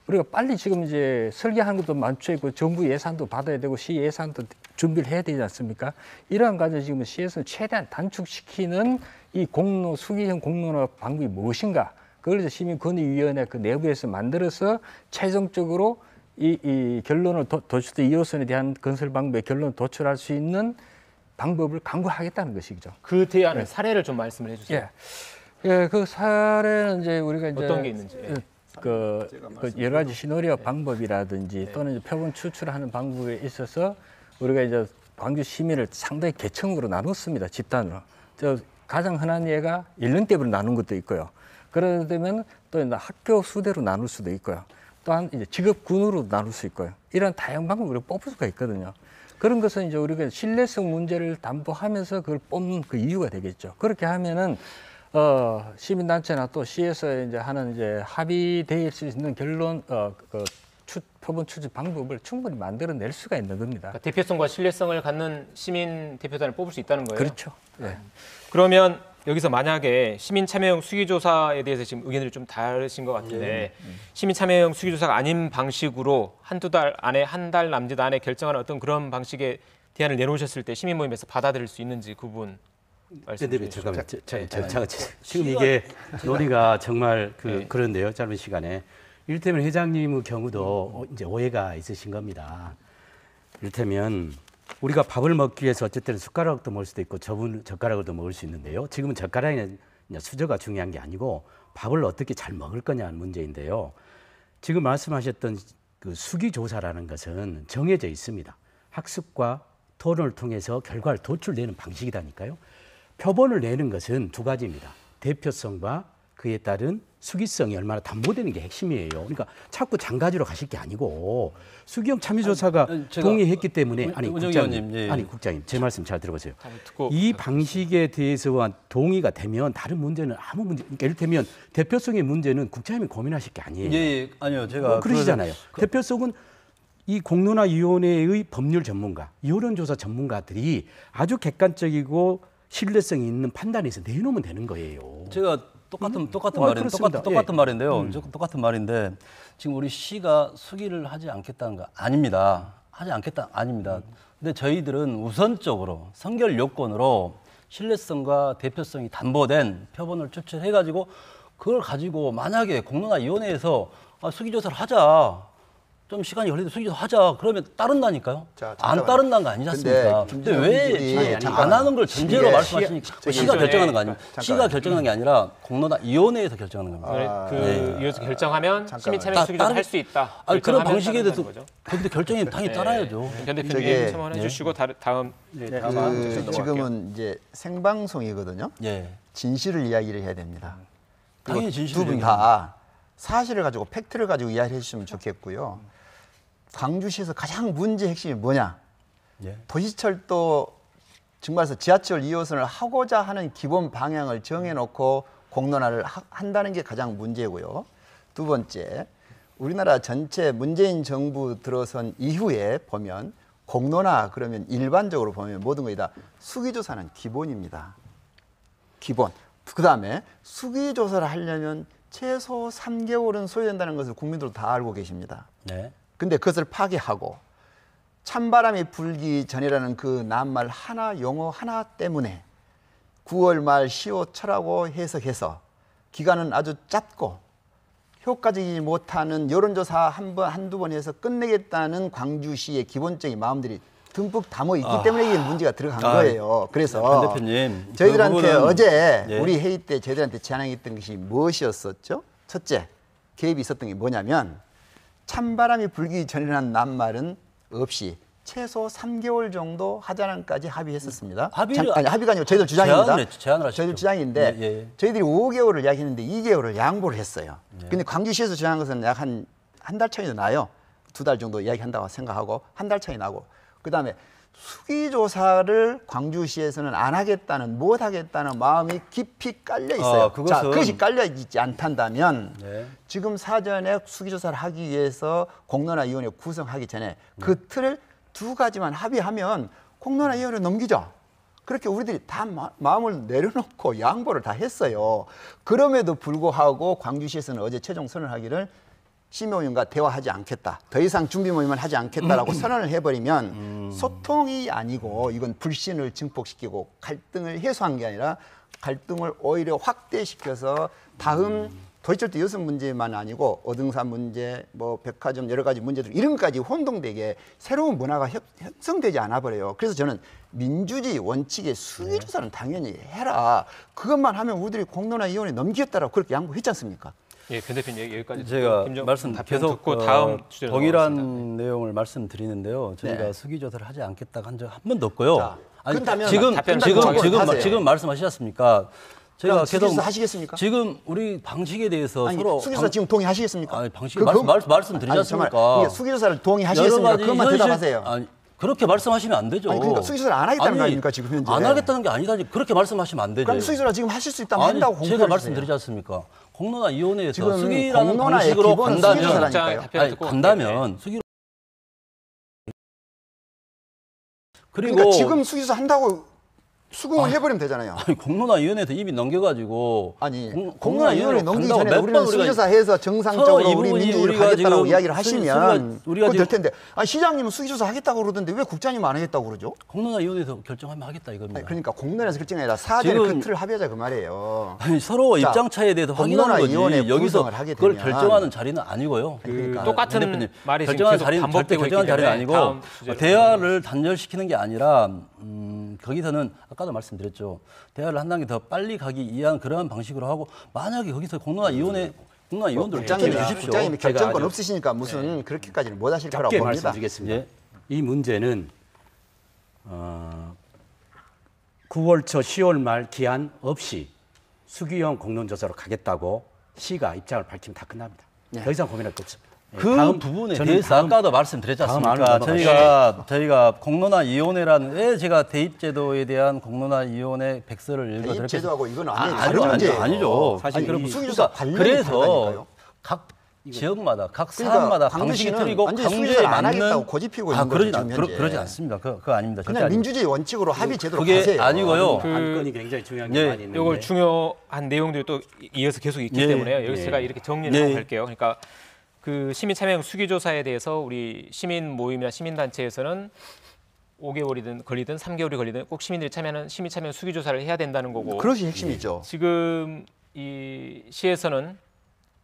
우리가 빨리 지금 이제 설계하는 것도 많죠 있고 정부 예산도 받아야 되고 시 예산도 준비를 해야 되지 않습니까? 이러한 과정 지금 시에서는 최대한 단축시키는 이 공로 수기형 공론화 방법이 무엇인가? 그걸 이제 시민권익위원회 그 내부에서 만들어서 최종적으로 이 결론을 도출도 2호선에 대한 건설 방법의 결론을 도출할 수 있는 방법을 강구하겠다는 것이죠. 그 대안을 사례를 좀 말씀을 해주세요. 예, 그 사례는 이제 우리가 이제 어떤 게 있는지. 그 여러 가지 시너리어 방법이라든지 또는 이제 표본 추출하는 방법에 있어서 우리가 이제 광주 시민을 상당히 계층으로 나눴습니다. 집단으로. 가장 흔한 예가 연령대별로 나눈 것도 있고요. 그러면 또 이제 학교 수대로 나눌 수도 있고요. 또한 이제 직업군으로 나눌 수 있고요. 이런 다양한 방법을 뽑을 수가 있거든요. 그런 것은 이제 우리가 신뢰성 문제를 담보하면서 그걸 뽑는 그 이유가 되겠죠. 그렇게 하면은 시민단체나 또 시에서 이제 하는 이제 합의될 수 있는 결론 표본 추진 방법을 충분히 만들어낼 수가 있는 겁니다. 그러니까 대표성과 신뢰성을 갖는 시민 대표단을 뽑을 수 있다는 거예요. 그렇죠. 네. 그러면 여기서 만약에 시민 참여형 수기조사에 대해서 지금 의견이 좀 다르신 것 같은데 시민 참여형 수기조사가 아닌 방식으로 한두 달 안에 한 달 남짓 안에 결정하는 어떤 그런 방식의 대안을 내놓으셨을 때 시민 모임에서 받아들일 수 있는지 그 부분 말씀해 주시죠. 잠깐만. 지금 이게 논의가 정말 그런데요. 짧은 시간에. 이를테면 회장님의 경우도 이제 오해가 있으신 겁니다. 이를테면 우리가 밥을 먹기 위해서 어쨌든 숟가락도 먹을 수도 있고 젓가락으로도 먹을 수 있는데요. 지금은 젓가락이나 수저가 중요한 게 아니고 밥을 어떻게 잘 먹을 거냐는 문제인데요. 지금 말씀하셨던 그 수기조사라는 것은 정해져 있습니다. 학습과 토론을 통해서 결과를 도출내는 방식이라니까요. 표본을 내는 것은 두 가지입니다. 대표성과 그에 따른 수기성이 얼마나 담보되는 게 핵심이에요. 그러니까 자꾸 장가지로 가실 게 아니고 수기형 참여조사가 동의했기 때문에 국장님 제 말씀 잘 들어보세요. 이 방식에 대해서 동의가 되면 다른 문제는 아무 문제. 그러니까 이를테면 대표성의 문제는 국장님이 고민하실 게 아니에요. 예, 아니요, 제가 그러시잖아요. 대표성은 이 공론화위원회의 법률 전문가, 여론조사 전문가들이 아주 객관적이고 신뢰성이 있는 판단에서 내놓으면 되는 거예요. 제가 똑같은 말인데요. 똑같은 말인데 지금 우리 시가 수기를 하지 않겠다는 거 아닙니다. 아닙니다. 근데 저희들은 우선적으로 선결 요건으로 신뢰성과 대표성이 담보된 표본을 추출해가지고 그걸 가지고 만약에 공론화위원회에서 수기조사를 하자. 좀 시간이 걸리도 수기조사 하자. 그러면 따른다니까요. 안 따른다는 거 아니지 않습니까? 근데 왜 안 하는 걸 전제로 말씀하시니까 시가 결정하는 거 아닙니까? 시가 결정하는 게 아니라 공론화위원회에서 결정하는 겁니다. 이어서 결정하면 시민 참여 수기조사 할 수 있다. 그런 방식에 대해서 근데 결정이 당연히 따라야죠. 변 대표님 첨언해 주시고 다음 지금은 이제 생방송이거든요. 진실을 이야기를 해야 됩니다. 당연히 진실을 두 분 다 사실을 가지고 팩트를 가지고 이야기해 주시면 좋겠고요. 광주시에서 가장 문제 핵심이 뭐냐? 도시철도 정말서 지하철 2호선을 하고자 하는 기본 방향을 정해놓고 공론화를 한다는 게 가장 문제고요. 두 번째, 우리나라 전체 문재인 정부 들어선 이후에 보면 공론화 그러면 일반적으로 보면 모든 거다 수기조사는 기본입니다. 기본. 그 다음에 수기조사를 하려면 최소 3개월은 소요된다는 것을 국민들도 다 알고 계십니다. 근데 그것을 파괴하고 찬바람이 불기 전이라는 그 낱말 하나 용어 하나 때문에 9월 말 10호 철하고 해석해서 기간은 아주 짧고 효과적이지 못하는 여론조사 한두 번 해서 끝내겠다는 광주시의 기본적인 마음들이 듬뿍 담아 있기 때문에 이게 문제가 들어간 거예요. 그래서 대표님, 저희들한테 어제 우리 회의 때 저희들한테 제안했던 것이 무엇이었었죠? 첫째, 개입이 있었던 게 뭐냐면 찬바람이 불기 전이라는 낱말은 없이 최소 3개월 정도 하자는까지 합의했었습니다. 합의가 아니고 저희들 주장입니다. 제안을 저희들 주장인데 저희들이 5개월을 이야기했는데 2개월을 양보를 했어요. 근데 광주시에서 주장한 것은 약 한 달 차이도 나요. 2달 정도 이야기한다고 생각하고 한 달 차이 나고 그다음에 수기조사를 광주시에서는 안 하겠다는 못 하겠다는 마음이 깊이 깔려 있어요. 그것이 깔려 있지 않단다면 지금 사전에 수기조사를 하기 위해서 공론화위원회 구성하기 전에 그 틀을 두 가지만 합의하면 공론화위원회 넘기죠. 그렇게 우리들이 다 마음을 내려놓고 양보를 다 했어요. 그럼에도 불구하고 광주시에서는 어제 최종 선언하기를 시민모임과 대화하지 않겠다. 더 이상 준비 모임은 하지 않겠다라고 선언을 해버리면 소통이 아니고 이건 불신을 증폭시키고 갈등을 해소한 게 아니라 갈등을 오히려 확대시켜서 다음 도시철도 여성 문제만 아니고 어등산 문제, 뭐 백화점 여러 가지 문제들 이런 것까지 혼동되게 새로운 문화가 형성되지 않아 버려요. 그래서 저는 민주주의 원칙의 수위조사는 당연히 해라. 그것만 하면 우리들이 공론화위원회에 넘기겠다라고 그렇게 양보했지 않습니까? 예, 변 대표님 여기까지 제가 김정 말씀 답변 계속 듣고 다음 주제로 동일한 넘어가겠습니다. 내용을 말씀드리는데요. 저희가 네. 수기조사를 하지 않겠다고 한 적 한 번도 없고요. 자, 그렇다면 지금 답변 하세요. 지금 말씀하셨습니까? 제가 그럼 계속 수기조사 하시겠습니까? 지금 우리 방식에 대해서 아니, 서로 수기조사 지금 동의하시겠습니까? 아니, 방식 말씀드리지 아니, 않습니까? 정말 이게 수기조사를 동의하시겠습니까? 그것만 대답하세요. 아니, 그렇게 말씀하시면 안 되죠. 아니, 그러니까 수기조사를 안 하겠다는 거 아닙니까, 지금 현재? 안 하겠다는 게 아니다니 그렇게 말씀하시면 안 되죠. 그럼 수기조사 지금 하실 수 있다면 아니, 한다고 공표해 제가 주세요. 말씀드리지 않습니까? 공론화위원회에서 지금 수기라는 공론화의 방식으로 기본은 간다면 수기조사라니까요. 답변 아니, 듣고 간다면 수기 그리고 그러니까 지금 수기조사 한다고 수긍을 해버리면 되잖아요. 아니, 공론화위원회에서 이미 넘겨가지고 아니 공론화위원회 넘기기 간다고 전에 몇 우리는 번 수기조사해서 정상적으로 서로 이 우리 부분이 민주주의를 우리가 가겠다라고 지금 이야기를 하시면 우리가 그거 될 지금 텐데 아니, 시장님은 수기조사 하겠다고 그러던데 왜 국장님은 안 하겠다고 그러죠? 공론화위원회에서 결정하면 하겠다 이겁니다. 아니, 그러니까 공론에서 결정이 아니라 사전에 지금- 그 틀을 합의하자 그 말이에요. 아니, 서로 자, 입장 차이에 대해서 확인하는 거지. 공론화위원회 여기서 구성을 하게 그걸 되면 결정하는 자리는 아니고요. 그러니까 똑같은 문 대표님, 말이 지금 결정하는 계속 자리는 절대 반복되고 결정하는 있기 자리는 때문에 아니고 다음 주제로 대화를 단절시키는 게 아니라 거기서는 아까도 말씀드렸죠. 대화를 한 단계 더 빨리 가기 위한 그러한 방식으로 하고 만약에 거기서 공론화위원들 국장님이 결정해 주십시오. 국장님이 제가 결정권 아주- 없으시니까 무슨 그렇게까지는 못 하실 거라고 짧게 봅니다. 말씀드리겠습니다. 예. 이 문제는 9월 초 10월 말 기한 없이 수기형 공론조사로 가겠다고 시가 입장을 밝히면 다 끝납니다. 더 이상 고민할 거 없습니다. 예, 그 다음, 부분에 저는 대해서 다음- 아까도 말씀드렸지 다음 않습니까? 안으로 저희가 공론화위원회라는 왜 제가 대입제도에 대한 공론화위원회 백서를 읽어 대입제도하고 이건 완전히 아니죠, 다른 문제예요. 아니죠. 사실 아니, 그럼 이 수기조사 관련이 그래서 다르다니까요. 각 지역마다 각 그러니까 사람마다 광주 방식이 시는 틀리고 완전히 광주에 수기조사를 안 맞는 하겠다고 고집피고 있는 거죠, 지금 현재. 그러지 않습니다. 그거 아닙니다. 절대 그냥 아닙니다. 민주주의 원칙으로 합의 제도로 그게 가세요. 아니고요. 안건이 굉장히 중요한 게 예, 많이 있는데 이걸 중요한 내용들이 또 이어서 계속 있기 예, 때문에요. 여기서 예. 제가 이렇게 정리를 예. 하고 갈게요. 그러니까 그 시민 참여형 수기조사에 대해서 우리 시민 모임이나 시민 단체에서는 5개월이든 걸리든 3개월이 걸리든 꼭 시민들이 참여하는 시민 참여형 수기조사를 해야 된다는 거고. 그것이 핵심이죠. 지금 이 시에서는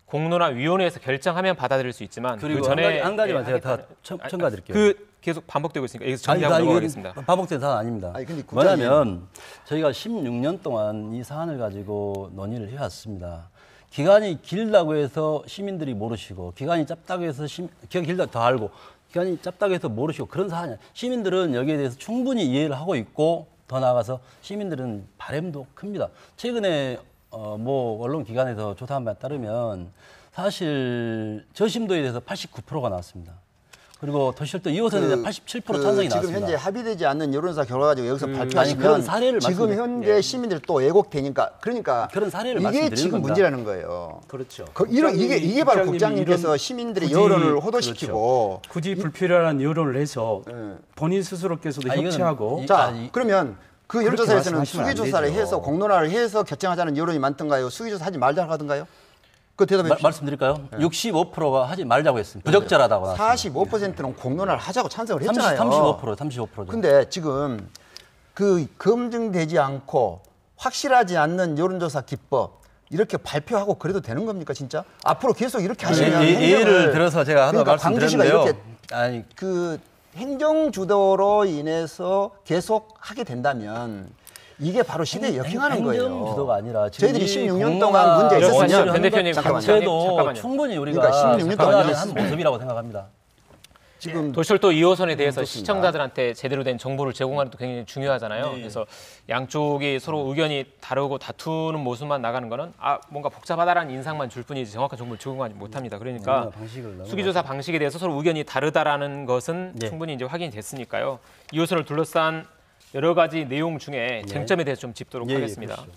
공론화위원회에서 결정하면 받아들일 수 있지만 그리고 그 전에 한 가지만 제가 다 하겠다는- 첨가드릴게요. 그 계속 반복되고 있으니까 여기서 정리하고 아니, 넘어가겠습니다. 반복된 사안 아닙니다. 아니, 근데 국장님- 뭐냐면 저희가 16년 동안 이 사안을 가지고 논의를 해왔습니다. 기간이 길다고 해서 시민들이 모르시고 기간이 짧다고 해서 기간이 길다 더 알고 기간이 짧다고 해서 모르시고 그런 사안이 시민들은 여기에 대해서 충분히 이해를 하고 있고 더 나아가서 시민들은 바람도 큽니다. 최근에 뭐 언론 기관에서 조사한 바에 따르면 사실 저심도에 대해서 89%가 나왔습니다. 그리고 도시철도 2호선에 대해서 87% 찬성이 지금 나왔습니다. 현재 합의되지 않는 여론조사 결과 가지고 여기서 아니, 발표하시면 그런 사례를 지금 말씀드려- 현재 시민들 또 왜곡되니까 그러니까 그런 사례를 이게 말씀드리는 지금 겁니다. 문제라는 거예요. 그렇죠. 이게 바로 국장님이 국장님께서 이런 시민들의 굳이- 여론을 호도시키고 굳이 불필요한 여론을 해서 본인 스스로께서도 아니, 이거는 협치하고 자 아니, 그러면 그 여론조사에서는 말씀하시면 안 수기조사를 되죠. 해서 공론화를 해서 결정하자는 여론이 많던가요? 수기조사 하지 말자 하던가요? 그 대답해 주시죠. 말씀드릴까요? 65%가 하지 말자고 했습니다. 부적절하다고 나왔습니다. 45%는 공론화를 하자고 찬성을 했잖아요. 35%죠. 근데 지금 그 검증되지 않고 확실하지 않는 여론조사 기법 이렇게 발표하고 그래도 되는 겁니까 진짜? 앞으로 계속 이렇게 하시면 예를 들어서 제가 하나 그러니까 광주시가 말씀드렸는데요. 이렇게 아니 그 행정 주도로 인해서 계속 하게 된다면 이게 바로 시대에 역행하는 거예요. 행정주도가 아니라 지금 저희들이 이 16년 공론화 동안 문제 있었으면 잠깐만요. 변 대표님, 자체도 잠깐만요. 충분히 우리가 그러니까 16년 동안 변화를 이랬습니다. 한 모습이라고 생각합니다. 지금 도시철도 2호선에 대해서 좋습니다. 시청자들한테 제대로 된 정보를 제공하는 것도 굉장히 중요하잖아요. 그래서 양쪽이 서로 의견이 다르고 다투는 모습만 나가는 거는 뭔가 복잡하다라는 인상만 줄 뿐이지 정확한 정보를 제공하지 못합니다. 그러니까 방식을 수기조사 방식에 대해서 서로 의견이 다르다라는 것은 네. 충분히 이제 확인이 됐으니까요. 2호선을 둘러싼 여러 가지 내용 중에 쟁점에 대해서 좀 짚도록 예, 예, 하겠습니다. 그렇죠.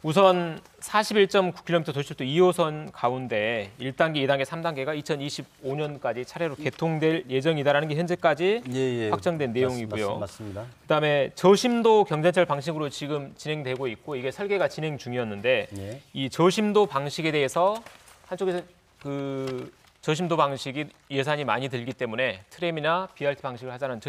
우선 41.9km 도시철도 2호선 가운데 1단계, 2단계, 3단계가 2025년까지 차례로 개통될 예정이다라는 게 현재까지 확정된 내용이고요. 맞습니다. 그다음에 저심도 경전철 방식으로 지금 진행되고 있고 이게 설계가 진행 중이었는데 예. 이 저심도 방식에 대해서 한쪽에서 그 저심도 방식이 예산이 많이 들기 때문에 트램이나 BRT 방식을 하자는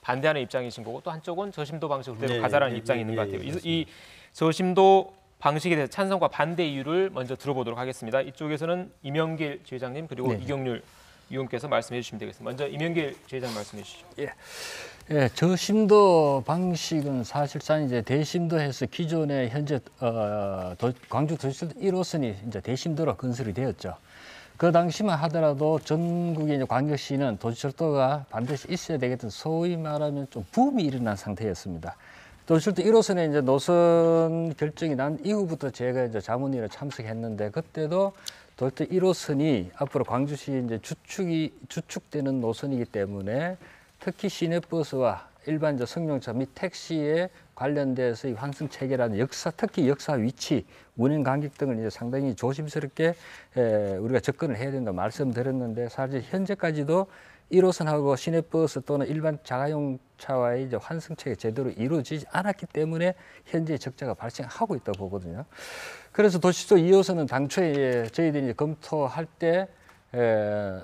반대하는 입장이신 거고 또 한쪽은 저심도 방식으로 그대로 가자라는 입장이 있는 것 같아요. 이 저심도 방식에 대해서 찬성과 반대 이유를 먼저 들어보도록 하겠습니다. 이쪽에서는 이명길 지회장님 그리고 이경률 의원께서 말씀해 주시면 되겠습니다. 먼저 이명길 지회장 말씀해 주시죠. 예, 저심도 방식은 사실상 이제 대심도에서 기존의 현재 광주 도시철도 1호선이 이제 대심도로 건설이 되었죠. 그 당시만 하더라도 전국의 이제 광역시는 도시철도가 반드시 있어야 되겠던 소위 말하면 좀 붐이 일어난 상태였습니다. 도시철도 1호선에 이제 노선 결정이 난 이후부터 제가 이제 자문위원회 참석했는데 그때도 도시철도 1호선이 앞으로 광주시 이제 주축되는 노선이기 때문에 특히 시내버스와 일반 승용차 및 택시에 관련돼서 이 환승 체계라는 특히 역사 위치, 운행 간격 등을 이제 상당히 조심스럽게 우리가 접근을 해야 된다 말씀드렸는데 사실 현재까지도 1호선하고 시내버스 또는 일반 자가용차와의 이제 환승 체계 제대로 이루어지지 않았기 때문에 현재 적자가 발생하고 있다고 보거든요. 그래서 도시철도 2호선은 당초에 저희들이 이제 검토할 때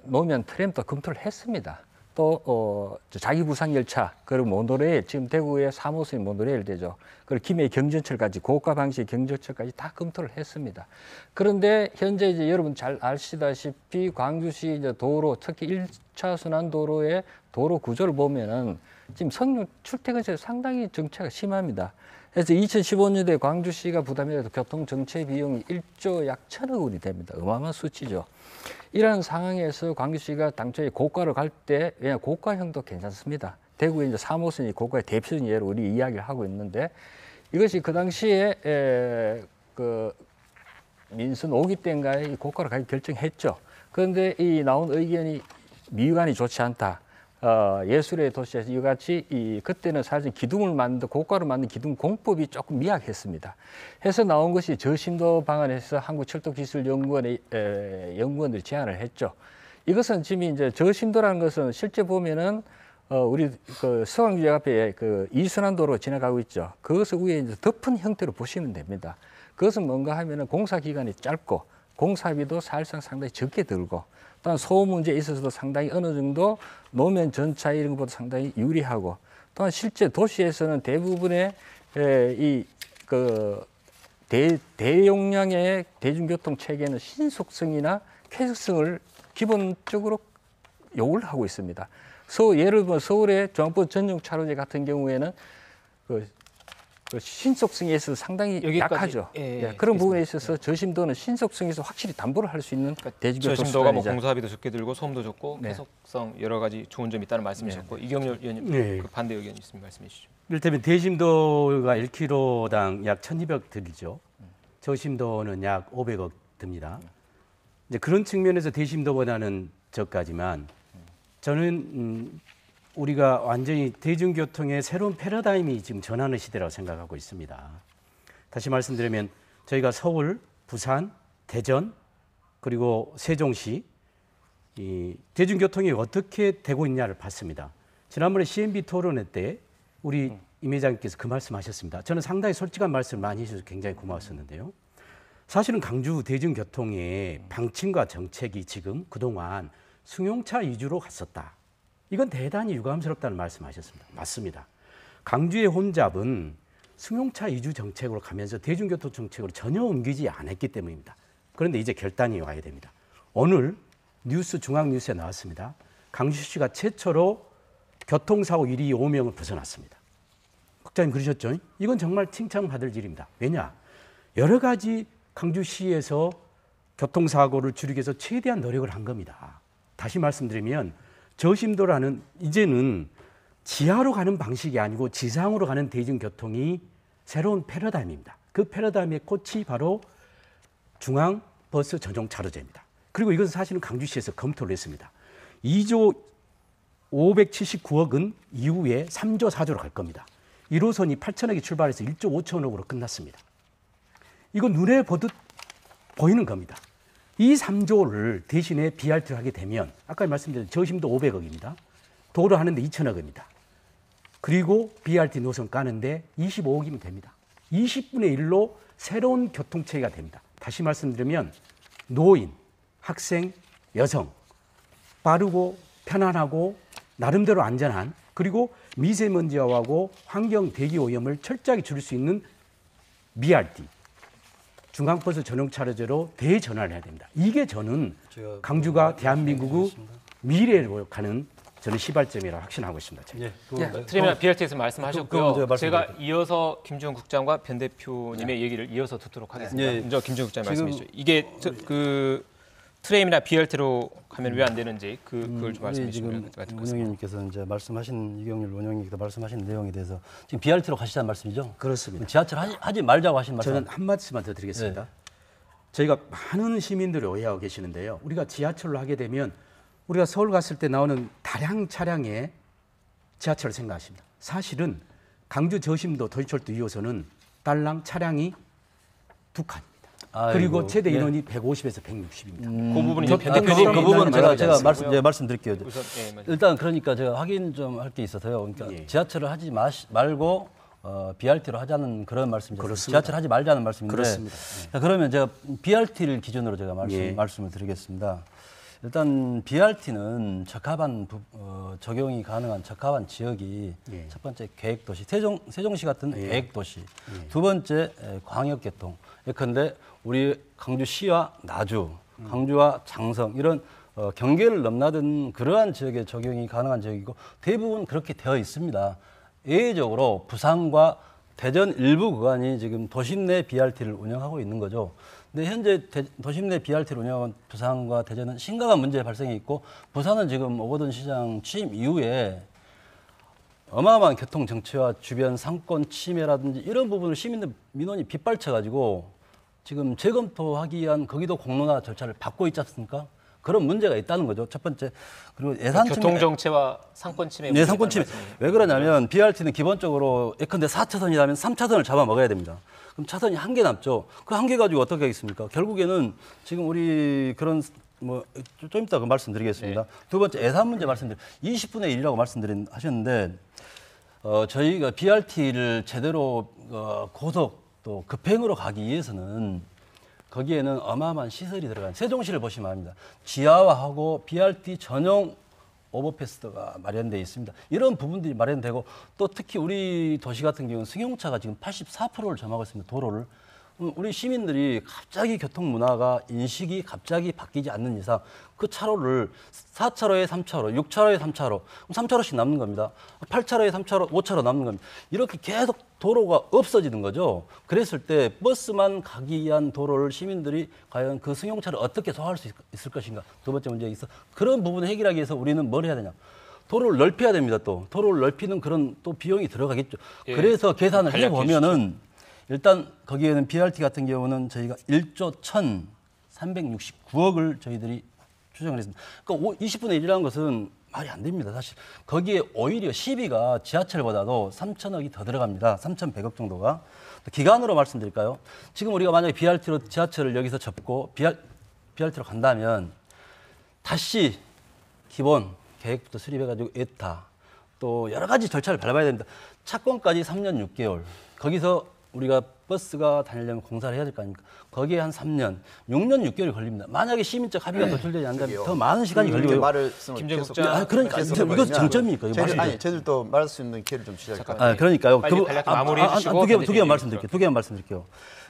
노면 트램도 검토를 했습니다. 또 자기 부상 열차 그리고 모노레일 지금 대구의 3호선이 모노레일 되죠. 그리고 김해 경전철까지 고가 방식의 경전철까지 다 검토를 했습니다. 그런데 현재 이제 여러분 잘 아시다시피 광주시 이제 도로 특히 1차 순환 도로의 도로 구조를 보면은 지금 성령 출퇴근시에 상당히 정체가 심합니다. 그래서 2015년도에 광주시가 부담해야 될 교통 정체 비용이 1조 약 1,000억 원이 됩니다. 어마어마한 수치죠. 이러한 상황에서 광주시가 당초에 고가를 갈 때, 왜냐 고가형도 괜찮습니다. 대구의 이제 3호선이 고가의 대표적인 예로 우리 이야기를 하고 있는데 이것이 그 당시에 그 민선 5기 때인가에 이 고가를 가기 결정했죠. 그런데 이 나온 의견이 미관이 좋지 않다. 예술의 도시에서 이같이 그때는 사실 기둥을 만든 고가를 만든 기둥 공법이 조금 미약했습니다. 해서 나온 것이 저심도 방안에서 한국철도기술연구원의 연구원들이 제안을 했죠. 이것은 지금 이제 저심도라는 것은 실제 보면은 우리 그 서강유역 앞에 그 이순환도로 지나가고 있죠. 그것을 위에 이제 덮은 형태로 보시면 됩니다. 그것은 뭔가 하면은 공사 기간이 짧고 공사비도 사실상 상당히 적게 들고 또한 소음 문제에 있어서도 상당히 어느 정도 노면 전차 이런 것보다 상당히 유리하고 또한 실제 도시에서는 대부분의 대용량의 대중교통 체계는 신속성이나 쾌적성을 기본적으로 요구를 하고 있습니다. 예를 들면 서울의 중앙버스 전용 차로제 같은 경우에는 그 신속성에 있어서 상당히 약하죠. 그런 부분에 있어서 저심도는 신속성에서 확실히 담보를 할 수 있는 대중교통 저심도가 뭐 수단이죠. 공사비도 적게 들고 소음도 적고 쾌속성 여러 가지 좋은 점이 있다는 말씀이셨고 이경률 의원님 그 반대 의견 있으면 말씀해 주시죠. 이를테면 대심도가 1km당 약 1,200 들이죠. 저심도는 약 500억 듭니다. 이제 그런 측면에서 대심도보다는 저가지만 저는 우리가 완전히 대중교통의 새로운 패러다임이 지금 전하는 시대라고 생각하고 있습니다. 다시 말씀드리면 저희가 서울, 부산, 대전 그리고 세종시 이 대중교통이 어떻게 되고 있냐를 봤습니다. 지난번에 CNB 토론회 때 우리 임 회장님께서 그 말씀하셨습니다. 저는 상당히 솔직한 말씀을 많이 해주셔서 굉장히 고마웠었는데요. 사실은 강주 대중교통의 방침과 정책이 지금 그동안 승용차 위주로 갔었다. 이건 대단히 유감스럽다는 말씀하셨습니다. 맞습니다. 강주의 혼잡은 승용차 위주 정책으로 가면서 대중교통 정책으로 전혀 옮기지 않았기 때문입니다. 그런데 이제 결단이 와야 됩니다. 오늘 중앙뉴스에 나왔습니다. 강주시가 최초로 교통사고 1위 5명을 벗어났습니다. 국장님 그러셨죠? 이건 정말 칭찬받을 일입니다. 왜냐? 여러 가지 강주시에서 교통사고를 줄이기 위해서 최대한 노력을 한 겁니다. 다시 말씀드리면 저심도라는 이제는 지하로 가는 방식이 아니고 지상으로 가는 대중교통이 새로운 패러다임입니다. 그 패러다임의 꽃이 바로 중앙버스 전용 차로제입니다. 그리고 이것은 사실은 강주시에서 검토를 했습니다. 2조 579억은 이후에 3조 4조로 갈 겁니다. 1호선이 8천억이 출발해서 1조 5천억으로 끝났습니다. 이거 눈에 보듯 보이는 겁니다. 이 3조를 대신에 BRT를 하게 되면 아까 말씀드린 저심도 500억입니다. 도로 하는데 2천억입니다. 그리고 BRT 노선 까는데 25억이면 됩니다. 20분의 1로 새로운 교통체계가 됩니다. 다시 말씀드리면 노인, 학생, 여성 빠르고 편안하고 나름대로 안전한 그리고 미세먼지하고 환경 대기 오염을 철저하게 줄일 수 있는 BRT 중앙버스 전용 차로제로 대전환을 해야 됩니다. 이게 저는 강주가 대한민국의 미래로 가는 저는 시발점이라고 확신하고 있습니다. 예, 트램이나 BRT에서 말씀하셨고요. 그건 제가 이어서 김주영 국장과 변 대표님의 얘기를 이어서 듣도록 하겠습니다. 예. 먼저 김주영 국장 지금- 말씀해 주시죠. 이게 그 트램이나 BRT로 가면 왜 안 되는지 그걸 좀 말씀해 우리 주시면 지금 같습니다. 원영님께서 이제 말씀하신 이경률 원영님께서 말씀하신 내용에 대해서 지금 BRT로 가시자는 말씀이죠? 그렇습니다. 지하철 하지 말자고 하신 말씀. 저는 한 말씀만 더 드리겠습니다. 저희가 많은 시민들이 오해하고 계시는데요. 우리가 지하철로 하게 되면 우리가 서울 갔을 때 나오는 다량 차량의 지하철을 생각하십니다. 사실은 강주 저심도 도시철도 2호선은 딸랑 차량이 2칸입니다. 그리고 아이고, 최대 예. 인원이 150에서 160입니다. 그 부분은 이제 변 그 대표님이 부분은 말하지 제가 않습니고요. 말씀드릴게요. 우선 예, 맞아요. 일단 그러니까 제가 확인 좀 할 게 있어서요. 그러니까 예. 지하철을 하지 말고 BRT로 하자는 그런 말씀이죠. 그렇습니다. 지하철 하지 말자는 말씀인데. 그렇습니다. 자, 그러면 제가 BRT를 기준으로 제가 예. 말씀을 드리겠습니다. 일단 BRT는 적용이 가능한 적합한 지역이 예. 첫 번째 계획도시 세종시 같은 예. 계획도시, 두 번째 광역계통. 예컨대 우리 강주시와 나주, 광주와 장성 이런 경계를 넘나든 그러한 지역에 적용이 가능한 지역이고 대부분 그렇게 되어 있습니다. 예외적으로 부산과 대전 일부 구간이 지금 도심 내 BRT를 운영하고 있는 거죠. 근데 현재 도심 내 BRT를 운영한 부산과 대전은 심각한 문제 발생이 있고 부산은 지금 오거돈 시장 취임 이후에 어마어마한 교통 정체와 주변 상권 침해라든지 이런 부분을 시민들 민원이 빗발쳐가지고 지금 재검토하기 위한 거기도 공론화 절차를 밟고 있지 않습니까? 그런 문제가 있다는 거죠. 첫 번째. 그리고 예산 교통 정체와 상권 침해. 네, 상권 침해. 왜 그러냐면 BRT는 기본적으로 예컨대 4차선이라면 3차선을 잡아 먹어야 됩니다. 그럼 차선이 한 개 남죠. 그 한 개 가지고 어떻게 하겠습니까? 결국에는 지금 우리 그런 좀 이따 그 말씀드리겠습니다. 네. 두 번째 예산 문제 말씀드려 20분의 1이라고 하셨는데 저희가 BRT를 제대로 고속 또 급행으로 가기 위해서는 거기에는 어마어마한 시설이 들어간 세종시를 보시면 압니다. 지하화하고 BRT 전용 오버패스가 마련되어 있습니다. 이런 부분들이 마련되고 또 특히 우리 도시 같은 경우는 승용차가 지금 84%를 점하고 있습니다. 도로를. 우리 시민들이 갑자기 교통 문화가 인식이 갑자기 바뀌지 않는 이상 그 차로를 4차로에 3차로, 6차로에 3차로, 3차로씩 남는 겁니다. 8차로에 3차로, 5차로 남는 겁니다. 이렇게 계속 도로가 없어지는 거죠. 그랬을 때 버스만 가기 위한 도로를 시민들이 과연 그 승용차를 어떻게 소화할 수 있을 것인가. 두 번째 문제가 있어. 그런 부분을 해결하기 위해서 우리는 뭘 해야 되냐. 도로를 넓혀야 됩니다. 또 도로를 넓히는 그런 또 비용이 들어가겠죠. 예. 그래서 계산을 간략히 해보면은 일단 거기에는 BRT 같은 경우는 저희가 1조 1,369억을 저희들이 추정을 했습니다. 그러니까 20분의 1이라는 것은 말이 안 됩니다. 사실 거기에 오히려 시비가 지하철보다도 3천억이 더 들어갑니다. 3,100억 정도가. 기간으로 말씀드릴까요? 지금 우리가 만약에 BRT로 지하철을 여기서 접고 BRT로 간다면 다시 기본 계획부터 수립해가지고 에타 또 여러 가지 절차를 밟아야 됩니다. 착공까지 3년 6개월. 거기서 우리가 버스가 다니려면 공사를 해야 될 거 아닙니까? 거기에 한 3년, 6년 6개월이 걸립니다. 만약에 시민적 합의가 도출되지 않는다면 더 많은 시간이 걸리고요. 김재국 국장. 그러니까 이거 정점이니까. 이거 말씀드릴게요. 저희들도 말할 수 있는 기회를 좀 주셔야 그러니까요. 빨리 간략히 마무리해 주시고 두 개만 말씀드릴게요. 두 개만 말씀드릴게요.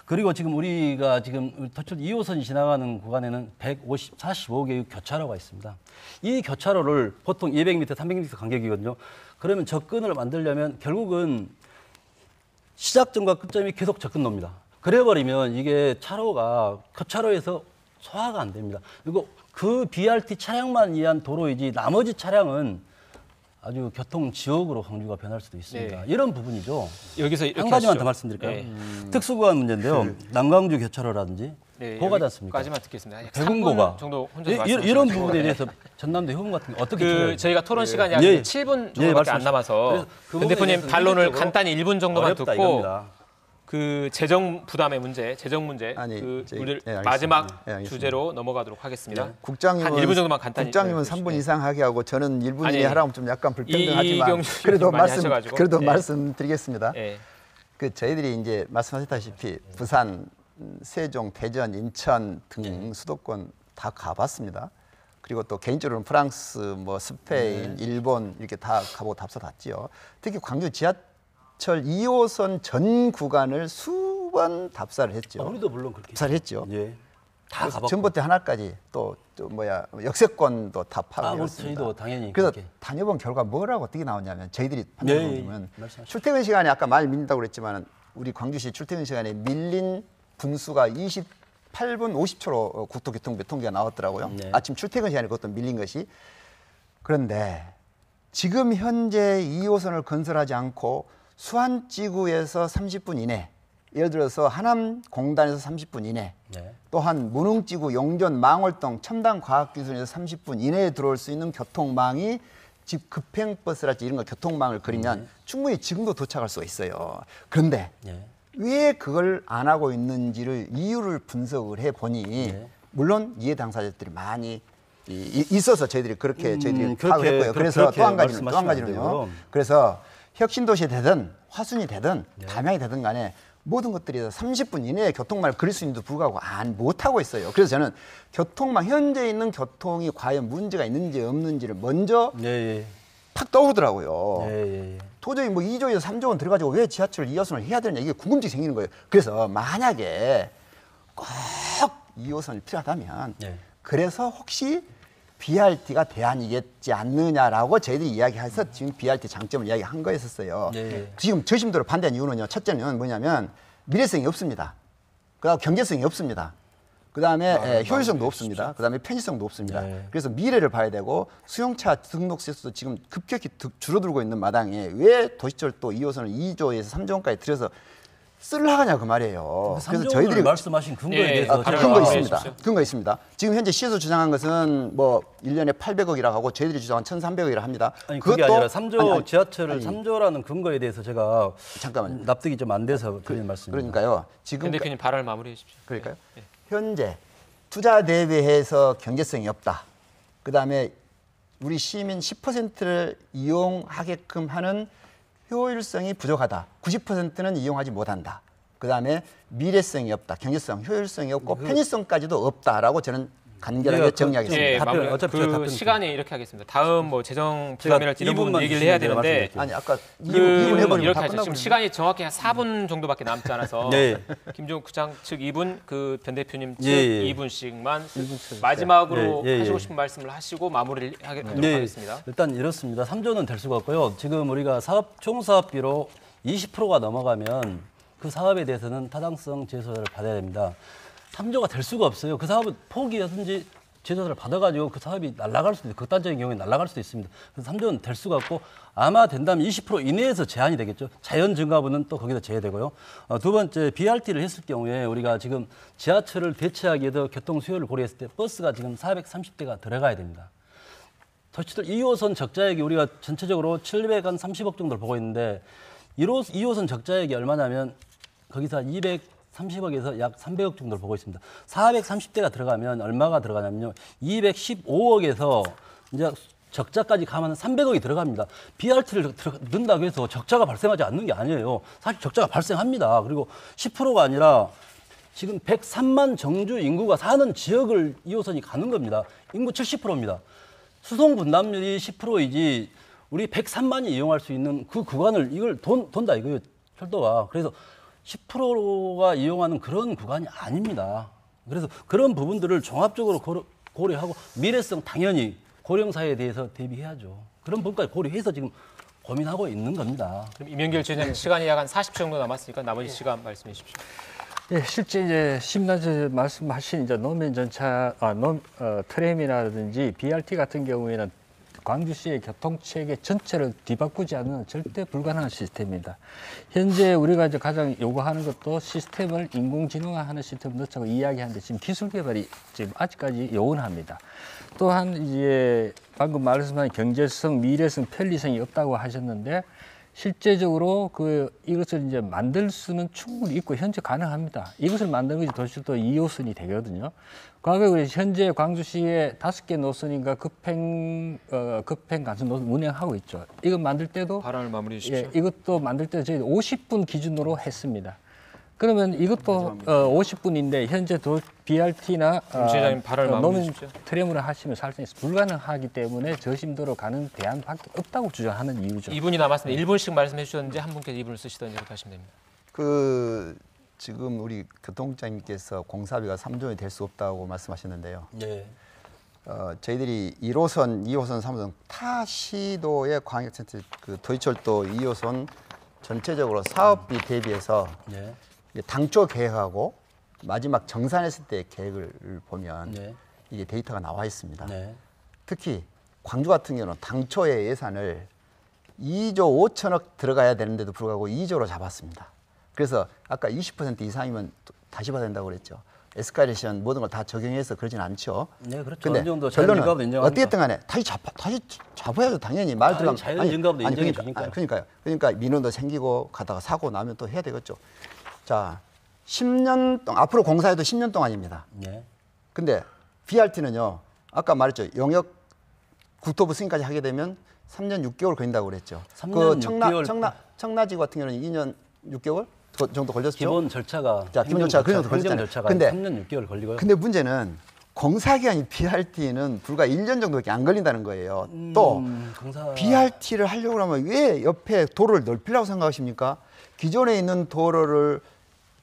그리고 지금 우리가 지금 도철 2호선이 지나가는 구간에는 45개의 교차로가 있습니다. 이 교차로를 보통 200m, 300m 간격이거든요. 그러면 접근을 만들려면 결국은 시작점과 끝점이 계속 접근로입니다. 그래버리면 이게 차로가 교차로에서 소화가 안 됩니다. 그리고 그 BRT 차량만 위한 도로이지 나머지 차량은 아주 교통 지역으로 광주가 변할 수도 있습니다. 네. 이런 부분이죠. 여기서 이렇게 한 가지만 하시죠. 더 말씀드릴까요? 네. 특수구간 문제인데요. 남광주 교차로라든지 고가지 않습니까? 까지만 듣겠습니다. 약 대군고가 3분 정도 혼자 이런 부분에 대해서 전남도 효금 같은 게 어떻게 그 저희가 토론 시간이 약 예. 7분 예, 정도밖에 안 말씀하십시오. 남아서 그래서 그 변 대표님 부분에 대해서 반론을 현실적으로 간단히 1분 정도만 어렵다 듣고 이겁니다. 그 재정 부담의 문제, 재정 문제 아니, 그 저희- 문제를 알겠습니다. 마지막 알겠습니다. 주제로 넘어가도록 하겠습니다. 국장님은 한 1분 정도만 간단히 국장님은 해주시죠. 3분 이상 하게 하고 저는 1분 아니, 이내 하라면 좀 약간 불평등하지만 이경주 그래도 많이 말씀 하셔가지고. 그래도 네. 말씀드리겠습니다. 예. 그 저희들이 이제 말씀하셨다시피 부산, 세종, 대전, 인천 등 수도권 다 가봤습니다. 그리고 또 개인적으로는 프랑스, 뭐 스페인, 일본 이렇게 다 가보고 답사 갔지요. 특히 광주 지하철 2호선 전 구간을 수번 답사를 했죠. 우리도 물론 그렇게 답사를 했죠. 예. 다 그래서 가봤고. 전봇대 하나까지 또 역세권도 다 파악했습니다. 그렇죠. 저희도 당연히 그래서 그렇게. 다녀본 결과 뭐라고 어떻게 나왔냐면 저희들이 네, 판단해보면 말씀하십시오. 출퇴근 시간에 아까 많이 밀린다고 그랬지만 우리 광주시 출퇴근 시간에 밀린 분수가 28분 50초로 국토교통부 통계가 나왔더라고요. 네. 아침 출퇴근 시간에 그것도 밀린 것이. 그런데 지금 현재 2호선을 건설하지 않고 수안지구에서 30분 이내, 예를 들어서 하남공단에서 30분 이내, 네. 또한 문흥지구, 용전, 망월동, 첨단과학기술에서 30분 이내에 들어올 수 있는 교통망이 집 급행버스랄지 이런 거 교통망을 그리면 충분히 지금도 도착할 수가 있어요. 그런데 예. 왜 그걸 안 하고 있는지를 이유를 분석을 해보니 네. 물론 이해 당사자들이 많이 있어서 저희들이 그렇게 저희들이 그렇게, 파악을 했고요. 그래서 그렇게 또 한 가지는요. 말씀하시면 안 되고요. 그래서 혁신도시 되든 화순이 되든 담양이 되든 간에 모든 것들이 30분 이내에 교통망을 그릴 수 있는데도 불구하고 못하고 있어요. 그래서 저는 교통망, 현재 있는 교통이 과연 문제가 있는지 없는지를 먼저 예, 예. 탁 떠오르더라고요. 예, 예, 예. 도저히 뭐 2조에서 3조 원 들어가지고 왜 지하철 2호선을 해야 되느냐 이게 궁금증이 생기는 거예요. 그래서 만약에 꼭 2호선이 필요하다면 예. 그래서 혹시 BRT가 대안이겠지 않느냐라고 저희들이 이야기해서 지금 BRT 장점을 이야기한 거였었어요. 예. 지금 저심도로 반대한 이유는요. 첫째는 뭐냐면 미래성이 없습니다. 그다음 경제성이 없습니다. 그다음에 효율성도 없습니다. 그다음에 편의성도 없습니다. 네. 그래서 미래를 봐야 되고 수용차 등록세 수도 지금 급격히 줄어들고 있는 마당에 왜 도시철도 2호선을 2조에서 3조 원까지 들여서 쓰려고 하냐 그 말이에요. 그래서 저희들이 말씀하신 근거에 예, 대해서 바로 근거 말씀해 있습니다. 주십시오. 근거 있습니다. 지금 현재 시에서 주장한 것은 뭐 1년에 800억이라고 하고 저희들이 주장한 1,300억이라 합니다. 아니 그게 아니라 3조 아니, 지하철을 아니, 3조라는 근거에 대해서 제가 잠깐만요. 납득이 좀 안 돼서 드리는 말씀입니다. 그러니까요. 지금 김 대표님 발언을 마무리해 주십시오. 그러니까요. 현재 투자 대비해서 경제성이 없다. 그다음에 우리 시민 10%를 이용하게끔 하는 효율성이 부족하다. 90%는 이용하지 못한다. 그다음에 미래성이 없다. 경제성, 효율성이 없고 편의성까지도 없다라고 저는 간결하게 정리하겠습니다. 예, 답변, 마무리. 어차피 제가 그 답변 시간이 이렇게 하겠습니다. 다음 뭐 재정 제가 부담이랄지 이런 부분 2분만 얘기를 해야 주시면 되는데 말씀드릴게요. 아니 아까 그 2분 해버리면 이렇게 다 하죠. 끝나고 지금 시간이 정확히 한 4분 정도밖에 남지 않아서 네. 김종욱 부장 측 2분, 그 변 대표님 측 예, 예. 2분씩만 마지막으로 예, 예, 예. 하시고 싶은 말씀을 하시고 마무리를 하도록 네, 하겠습니다. 일단 이렇습니다. 3조는 될 수가 없고요. 지금 우리가 총사업비로 20%가 넘어가면 그 사업에 대해서는 타당성 제소를 받아야 됩니다. 3조가 될 수가 없어요. 그 사업은 포기하든지 제소를 받아가지고 그 사업이 날아갈 수도 있고 극단적인 경우에 날아갈 수도 있습니다. 그래서 3조는 될 수가 없고 아마 된다면 20% 이내에서 제한이 되겠죠. 자연 증가분은 또 거기다 제외되고요. 두 번째 BRT를 했을 경우에 우리가 지금 지하철을 대체하기 위해서 교통 수요를 고려했을 때 버스가 지금 430대가 들어가야 됩니다. 도시철 2호선 적자액이 우리가 전체적으로 730억 정도를 보고 있는데 2호선 적자액이 얼마냐면 거기서 230억에서 약 300억 정도를 보고 있습니다. 430대가 들어가면 얼마가 들어가냐면요. 215억에서 이제 적자까지 가면 300억이 들어갑니다. BRT를 넣는다고 해서 적자가 발생하지 않는 게 아니에요. 사실 적자가 발생합니다. 그리고 10%가 아니라 지금 103만 정주 인구가 사는 지역을 2호선이 가는 겁니다. 인구 70%입니다. 수송 분담률이 10%이지 우리 103만이 이용할 수 있는 그 구간을 이걸 돈다 이거예요. 철도가. 그래서 10%가 이용하는 그런 구간이 아닙니다. 그래서 그런 부분들을 종합적으로 고려하고 미래성 당연히 고령사회에 대해서 대비해야죠. 그런 부분까지 고려해서 지금 고민하고 있는 겁니다. 그럼 이명길 지회장 시간이 약 한 40초 정도 남았으니까 나머지 시간 말씀해 주십시오. 예, 실제 이제 심나제 말씀하신 이제 노면 전차, 트램이라든지 BRT 같은 경우에는 광주시의 교통체계 전체를 뒤바꾸지 않으면 절대 불가능한 시스템입니다. 현재 우리가 이제 가장 요구하는 것도 시스템을 인공지능화하는 시스템을 넣자고 이야기하는데 지금 기술 개발이 지금 아직까지 요원합니다. 또한 이제 방금 말씀하신 경제성, 미래성, 편리성이 없다고 하셨는데 실제적으로 이것을 이제 만들 수는 충분히 있고 현재 가능합니다. 이것을 만든 것이 도시철도 2호선이 되거든요. 과거에 우리 현재 광주시에 5개 노선인가 급행 간선 노선 운행하고 있죠. 이거 만들 때도 발언을 마무리해 주십시오. 예, 이것도 만들 때 저희 50분 기준으로 했습니다. 그러면 이것도 50분인데 현재 BRT나 지회장님 발언을 마무리해 주십시오. 트램으로 하시면 사실상 불가능하기 때문에 저심도로 가는 대안밖에 없다고 주장하는 이유죠. 2분이 남았습니다. 1분씩 말씀해 주셨는데 한 분께서 2분을 쓰시던 이렇게 하시면 됩니다. 지금 우리 교통장님께서 공사비가 3조 원이 될 수 없다고 말씀하셨는데요. 네. 저희들이 1호선, 2호선, 3호선 타 시도의 광역센터 도시철도 2호선 전체적으로 사업비 대비해서 네. 당초 계획하고 마지막 정산했을 때 계획을 보면 네. 이게 데이터가 나와 있습니다. 네. 특히 광주 같은 경우는 당초의 예산을 2조 5천억 들어가야 되는데도 불구하고 2조로 잡았습니다. 그래서 아까 20% 이상이면 다시 받아야 된다고 그랬죠. 에스컬레이션 모든 걸 다 적용해서 그러진 않죠. 네, 그렇죠. 근데 어느 정도 결론은 자연 증가도 인정합니다. 어떻든 간에 다시 잡아야죠. 당연히 말 들어가면 자연 증가도 인정해 주니까요. 그러니까 민원도 생기고 가다가 사고 나면 또 해야 되겠죠. 자, 10년 동안 앞으로 공사해도 10년 동안입니다. 네. 근데 BRT는요. 아까 말했죠. 영역 국토부 승인까지 하게 되면 3년 6개월 걸린다고 그랬죠. 3년 6개월. 청라지구 같은 경우는 2년 6개월 정도 걸렸죠. 기본 절차가 자, 기본 절차가 그 정도 행정 걸렸잖아요. 절차가 근데 3년 6개월 걸리고요. 근데 문제는 공사 기간이 BRT는 불과 1년 정도밖에 안 걸린다는 거예요. 또 공사 BRT를 하려고 하면 왜 옆에 도로를 넓히려고 생각하십니까? 기존에 있는 도로를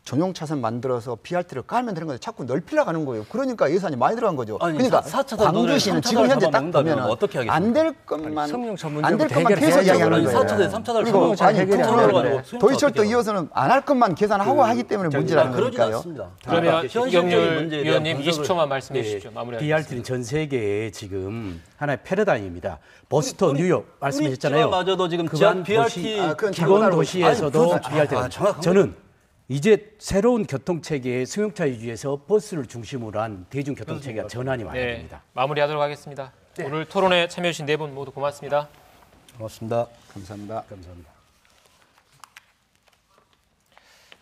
전용 차선 만들어서 BRT를 깔면 되는 건데 자꾸 넓히려고 하는 거예요. 그러니까 예산이 많이 들어간 거죠. 아니, 그러니까 4차선 광주시는 지금 현재 딱 보면 어떻게 하겠습니까? 안 될 것만 성령 전문적으로 안 될 것만 해결해야죠. 계속 이야기하는 아니, 거예요. 4차선, 3차선 그리고 잘 아니 해결이 안 그러면 되는 거예요. 도시철도 2호선은 안 할 것만 계산하고 하기 때문에 문제라는 그러진 거니까요. 않습니다. 그러면 현실적인 이경률 문제에 대한 위원님 분석을- 20초만 말씀해 네, 주십시오. 마무리하겠습니다. BRT는 전 세계에 지금 하나의 패러다임입니다. 버스터 뉴욕 말씀하셨잖아요. 마저도 지금 그간 BRT 그건 기본 잘못 알고 도시에서도 있어요. 아니, BRT가 정확한 저는 이제 새로운 교통체계의 승용차 위주에서 버스를 중심으로 한 대중교통체계가 전환이 와야 네, 됩니다. 마무리하도록 하겠습니다. 오늘 토론에 참여해 주신 네 분 모두 고맙습니다. 고맙습니다. 감사합니다. 감사합니다.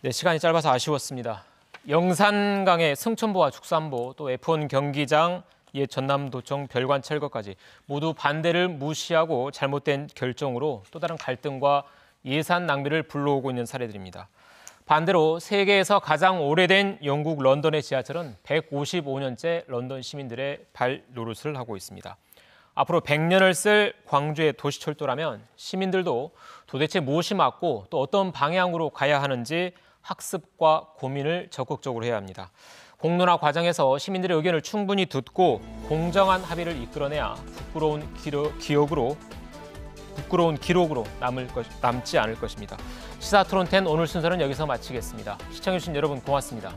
네, 시간이 짧아서 아쉬웠습니다. 영산강의 승천보와 축산보, 또 F1 경기장, 옛 전남도청 별관철거까지 모두 반대를 무시하고 잘못된 결정으로 또 다른 갈등과 예산 낭비를 불러오고 있는 사례들입니다. 반대로 세계에서 가장 오래된 영국 런던의 지하철은 155년째 런던 시민들의 발 노릇을 하고 있습니다. 앞으로 100년을 쓸 광주의 도시철도라면 시민들도 도대체 무엇이 맞고 또 어떤 방향으로 가야 하는지 학습과 고민을 적극적으로 해야 합니다. 공론화 과정에서 시민들의 의견을 충분히 듣고 공정한 합의를 이끌어내야 부끄러운 기록으로 남지 않을 것입니다. 시사 토론 10 오늘 순서는 여기서 마치겠습니다. 시청해주신 여러분 고맙습니다.